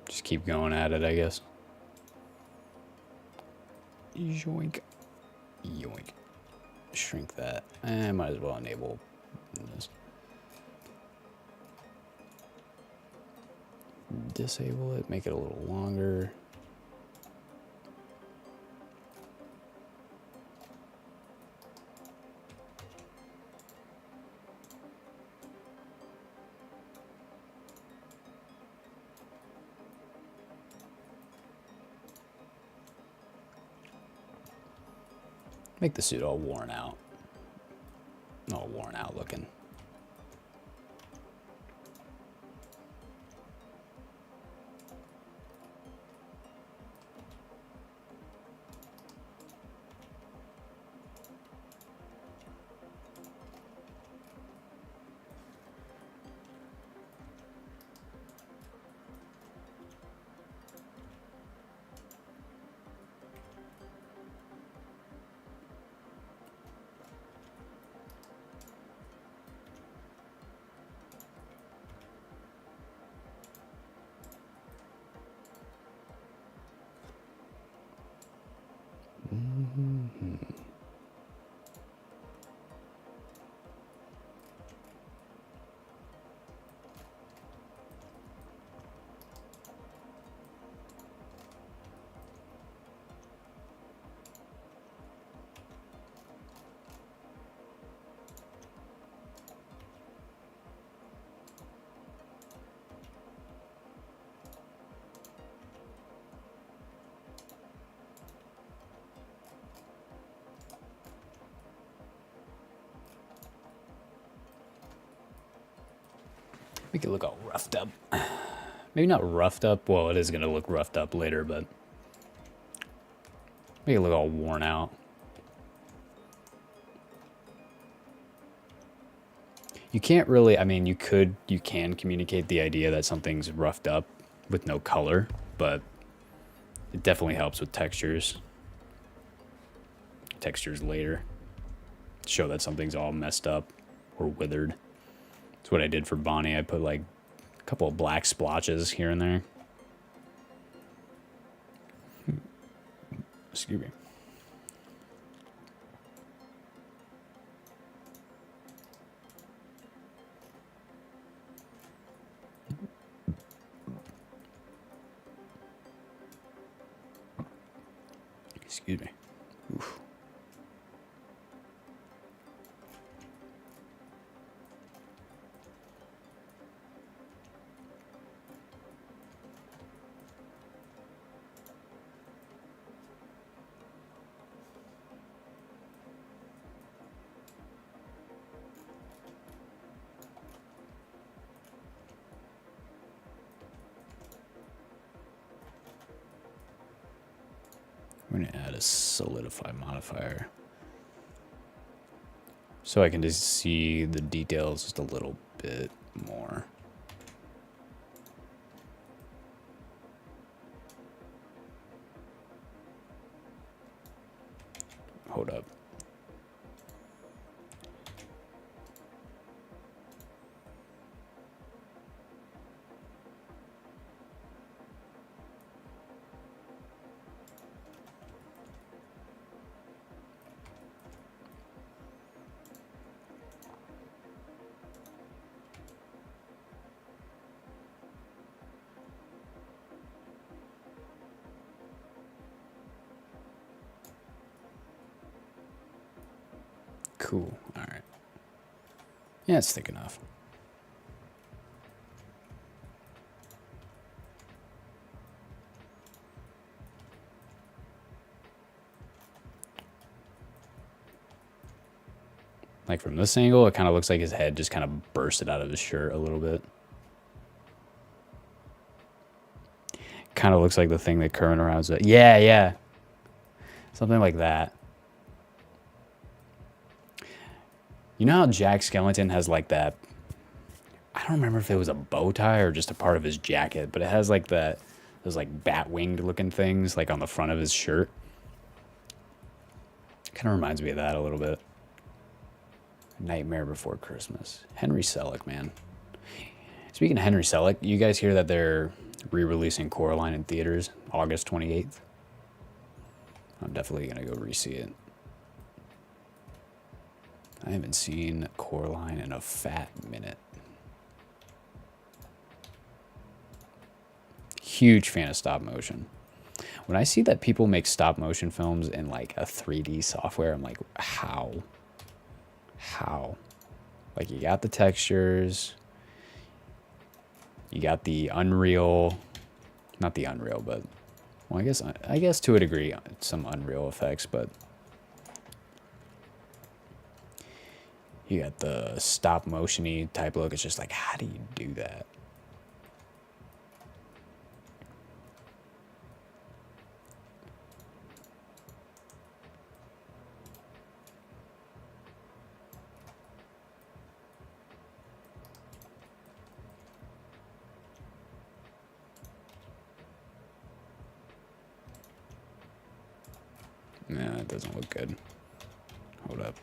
Just keep going at it, I guess. Yoink. Yoink. Shrink that. I might as well enable this. Disable it, make it a little longer. Make the suit all worn out. All worn out looking. Make it look all roughed up. Maybe not roughed up. Well, it is going to look roughed up later, but make it look all worn out. You can't really, I mean, you can communicate the idea that something's roughed up with no color, but it definitely helps with textures. Textures later. Show that something's all messed up or withered. That's what I did for Bonnie. I put like a couple of black splotches here and there. Excuse me. Excuse me. Oof. We're going to add a solidify modifier so I can just see the details just a little bit more. Hold up. Cool. All right. Yeah, it's thick enough. Like from this angle, it kind of looks like his head just kind of bursted out of his shirt a little bit. Kind of looks like the thing that Kermit around it. Yeah, yeah. Something like that. You know how Jack Skellington has like that, I don't remember if it was a bow tie or just a part of his jacket, but it has like that, those like bat winged looking things like on the front of his shirt. Kind of reminds me of that a little bit. Nightmare Before Christmas. Henry Selick, man. Speaking of Henry Selick, you guys hear that they're re-releasing Coraline in theaters August 28th? I'm definitely going to go re-see it. I haven't seen Coraline in a fat minute. Huge fan of stop motion. When I see that people make stop motion films in like a 3D software, I'm like, how? How? Like you got the textures, you got the Unreal, not the Unreal, but well, I guess to a degree some Unreal effects, but You got the stop motion-y type look. It's just like, how do you do that? Nah, it doesn't look good. Hold up.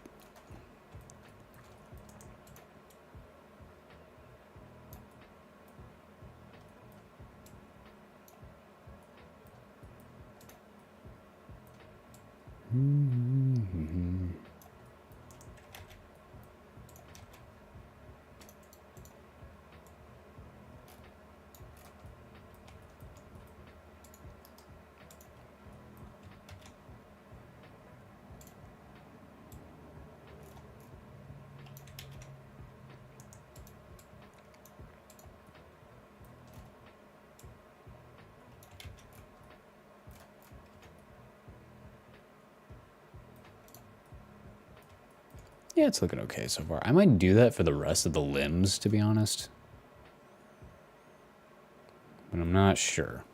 Yeah, it's looking okay so far. I might do that for the rest of the limbs, to be honest. But I'm not sure.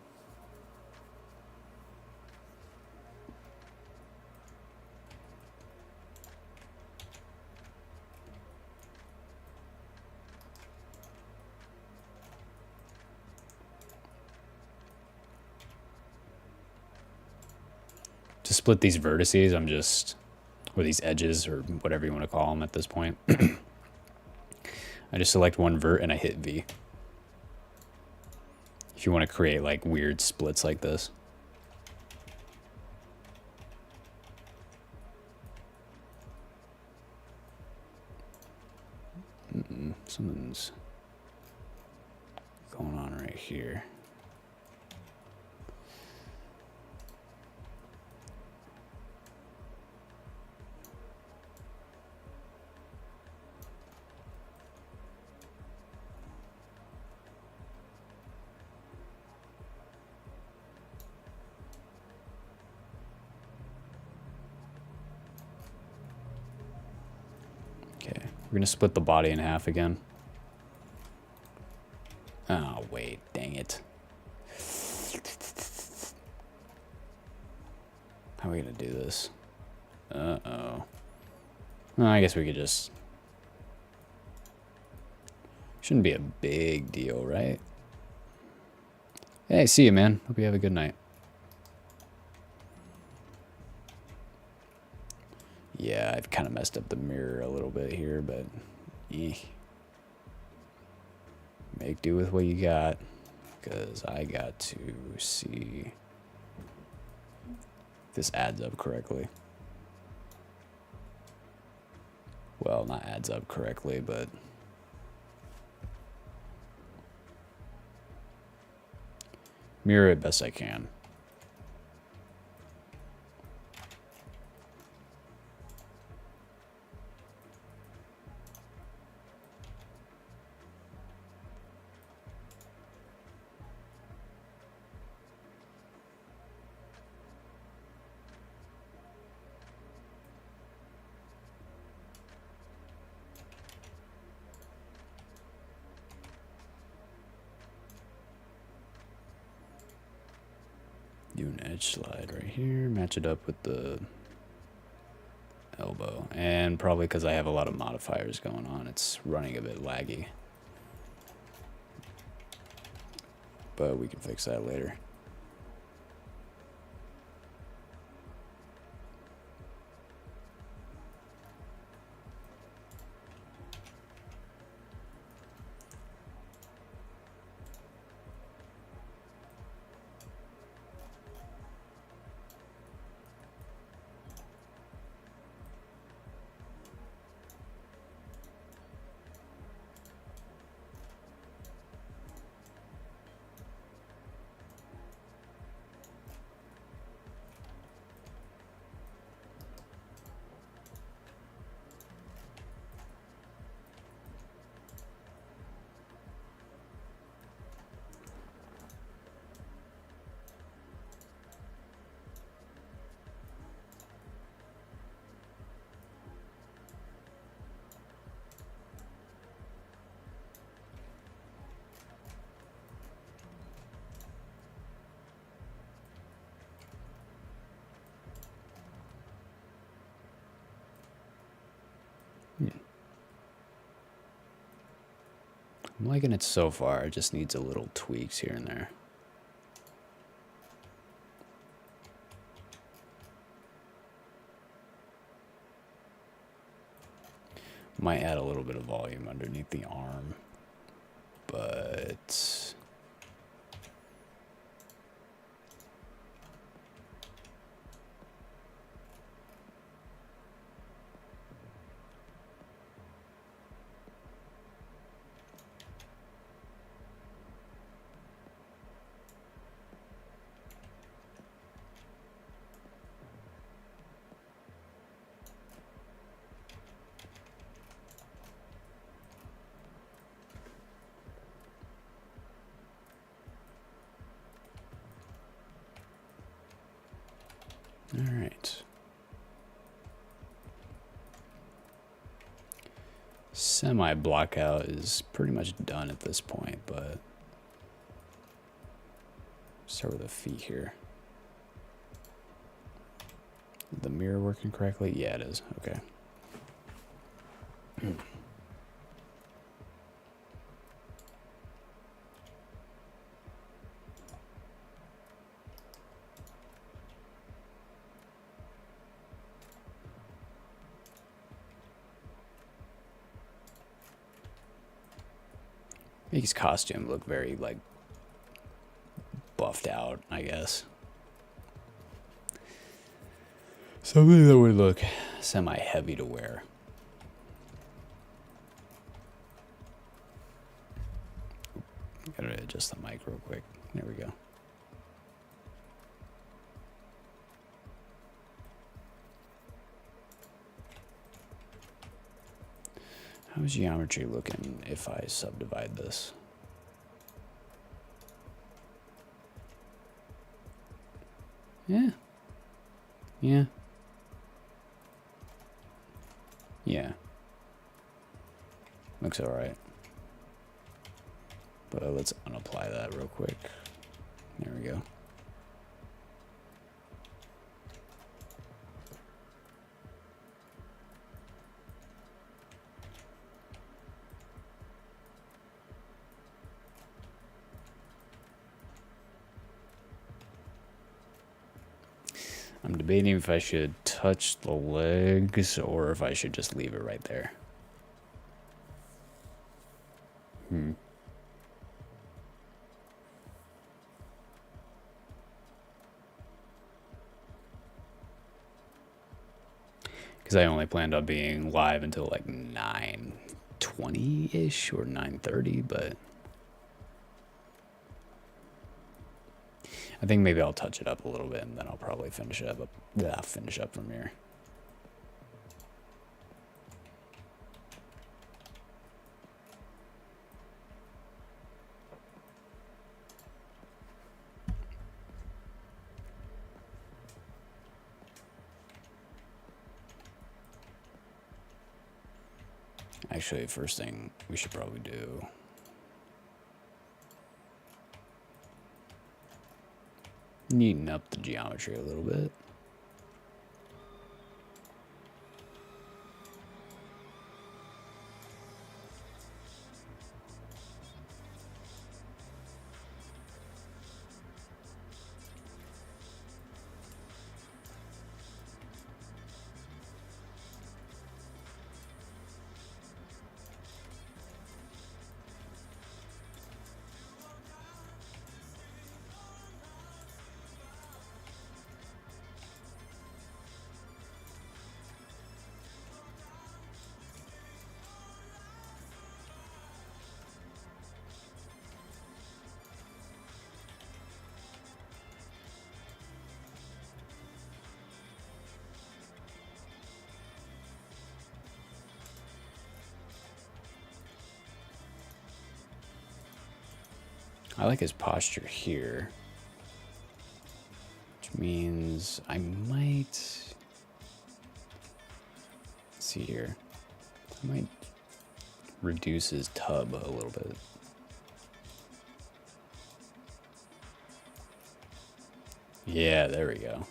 To split these vertices, I'm just, or these edges, or whatever you want to call them at this point. I just select one vert and I hit V. If you want to create like weird splits like this. Something's going on right here. Okay, we're gonna split the body in half again. Oh, wait, dang it. How are we gonna do this? Uh-oh. Well, I guess we could just... Shouldn't be a big deal, right? Hey, see you, man. Hope you have a good night. Yeah, I've kind of messed up the mirror a little bit here, but... Make do with what you got, because I got to see if this adds up correctly. Well, not adds up correctly, but mirror it best I can. Do an edge slide right here, match it up with the elbow, and probably because I have a lot of modifiers going on, it's running a bit laggy. But we can fix that later. I'm liking it so far. It just needs a little tweaks here and there. Might add a little bit of volume underneath the arm, but all right. Semi blockout is pretty much done at this point, but start with the feet here. Is the mirror working correctly? Yeah, it is. Okay. Make his costume look very, like, buffed out, I guess. Something that would look semi-heavy to wear. Gotta adjust the mic real quick. There we go. How's geometry looking if I subdivide this? Yeah. Yeah. Yeah. Looks alright. But let's unapply that real quick. There we go. I'm debating if I should touch the legs or if I should just leave it right there. Because I only planned on being live until like 9:20-ish or 9:30, but I think maybe I'll touch it up a little bit and then I'll probably finish up from here. Actually, first thing we should probably do neaten up the geometry a little bit. I like his posture here, which means I might, let's see here, I might reduce his tub a little bit. Yeah, there we go.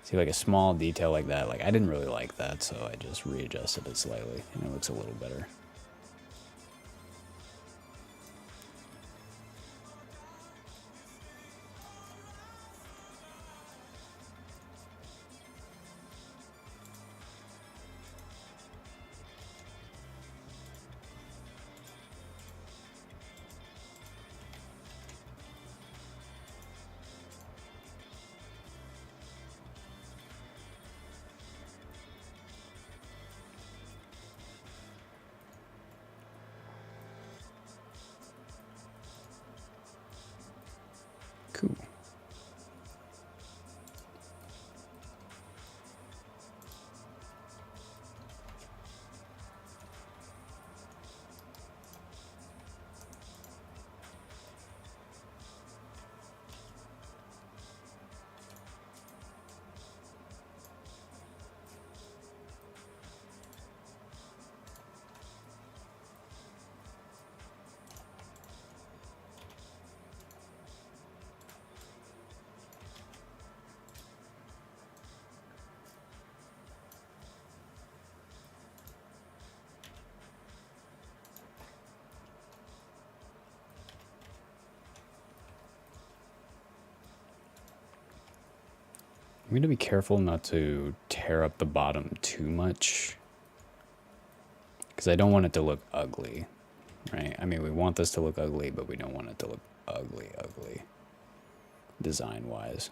See, like a small detail like that, like I didn't really like that, so I just readjusted it slightly, and it looks a little better. Cool. I'm going to be careful not to tear up the bottom too much, because I don't want it to look ugly, right? I mean, we want this to look ugly, but we don't want it to look ugly, design-wise.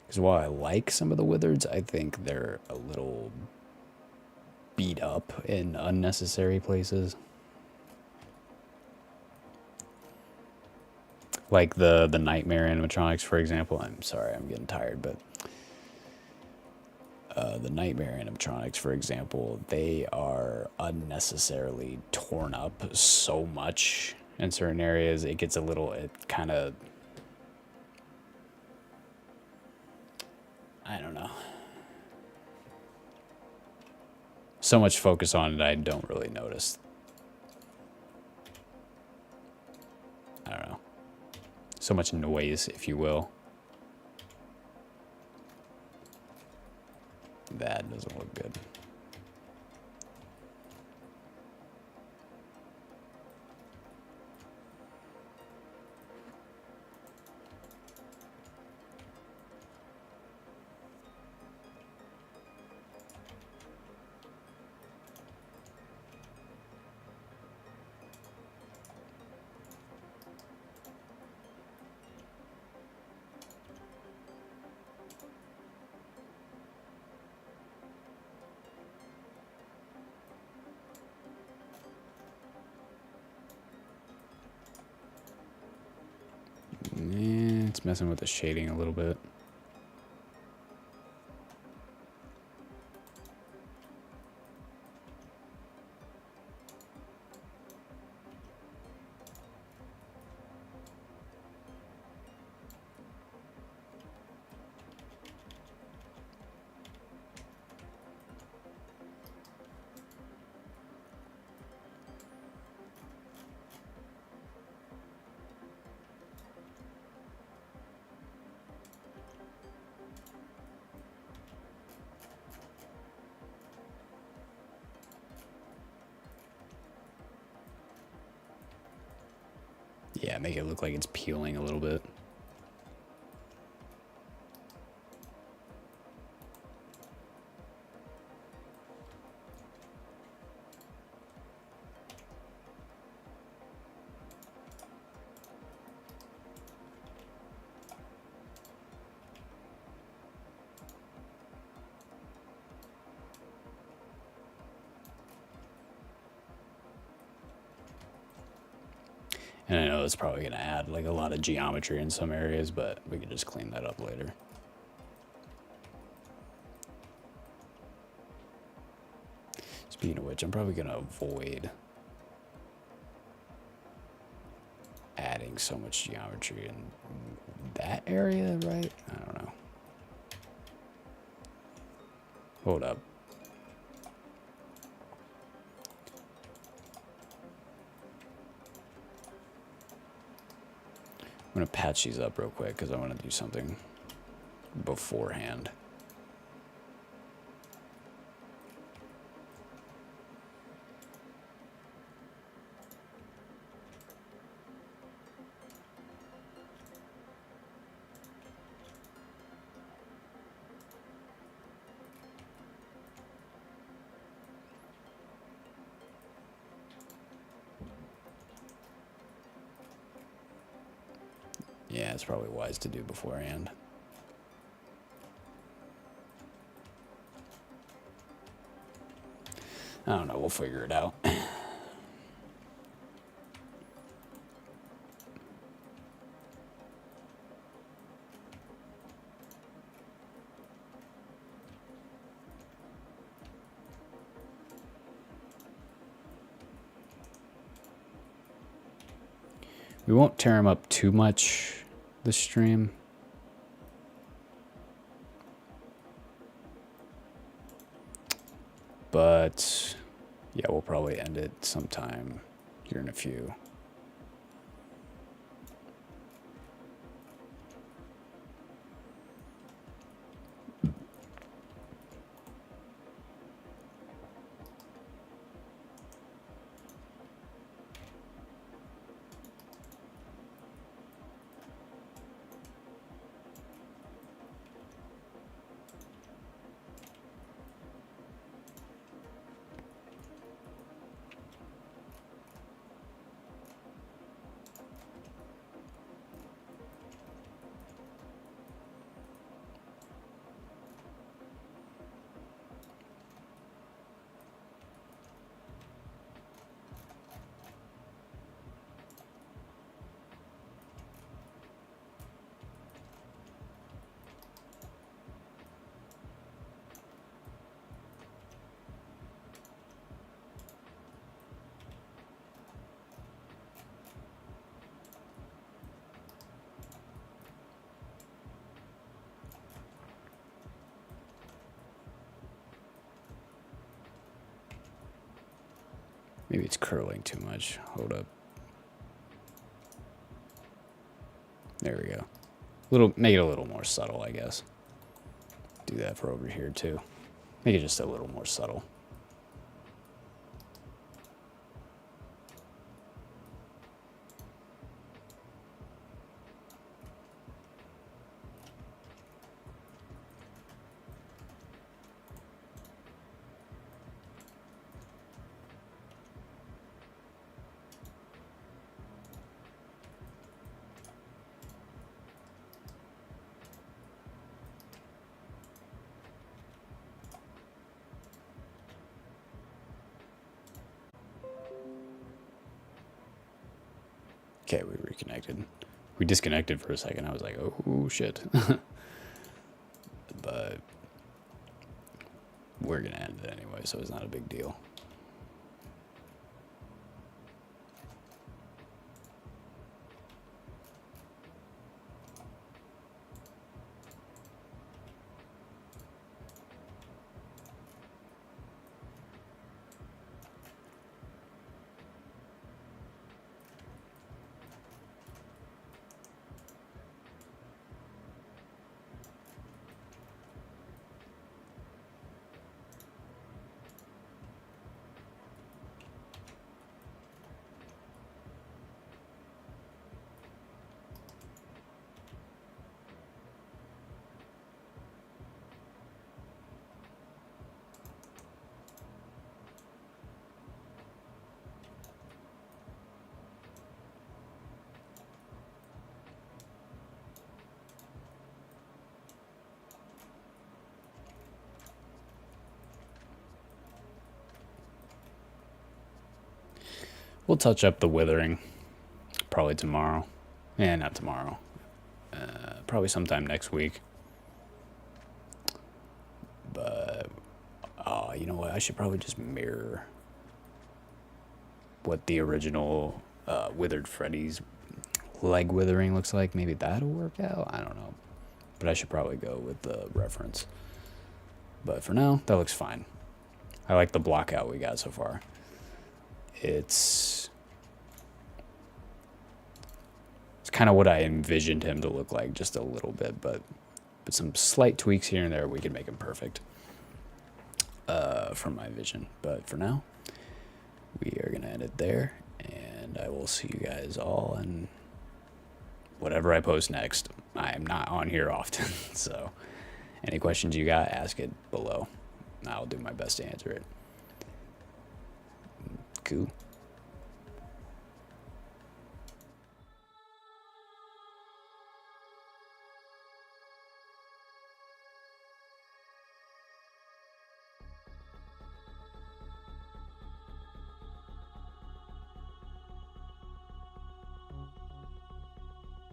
Because while I like some of the wizards, I think they're a little beat up in unnecessary places. Like the nightmare animatronics, for example. I'm sorry, I'm getting tired, but the nightmare animatronics, for example, they are unnecessarily torn up so much in certain areas. It gets a little, it kind of, I don't know. So much focus on it, I don't really notice. I don't know. So much noise, if you will. That doesn't look good. It's messing with the shading a little bit. Yeah, make it look like it's peeling a little bit. And I know it's probably going to add like a lot of geometry in some areas, but we can just clean that up later. Speaking of which, I'm probably going to avoid adding so much geometry in that area, right? I don't know. Hold up. I'm going to patch these up real quick because I want to do something beforehand. Yeah, it's probably wise to do beforehand. I don't know, we'll figure it out. We won't tear him up too much this stream. But yeah, we'll probably end it sometime here in a few. Maybe it's curling too much. Hold up. There we go. Make it a little more subtle, I guess. Do that for over here too. Make it just a little more subtle. Okay, we reconnected. We disconnected for a second. I was like, oh, shit. But we're going to end it anyway, so it's not a big deal. We'll touch up the withering probably tomorrow. Yeah, not tomorrow. Probably sometime next week. But, oh, you know what? I should probably just mirror what the original Withered Freddy's leg withering looks like. Maybe that'll work out. I don't know. But I should probably go with the reference. But for now, that looks fine. I like the block out we got so far. It's kind of what I envisioned him to look like, just a little bit, but some slight tweaks here and there, we can make him perfect from my vision. But for now, we are going to end it there, and I will see you guys all in whatever I post next. I am not on here often, so any questions you got, ask it below. I'll do my best to answer it. Cool.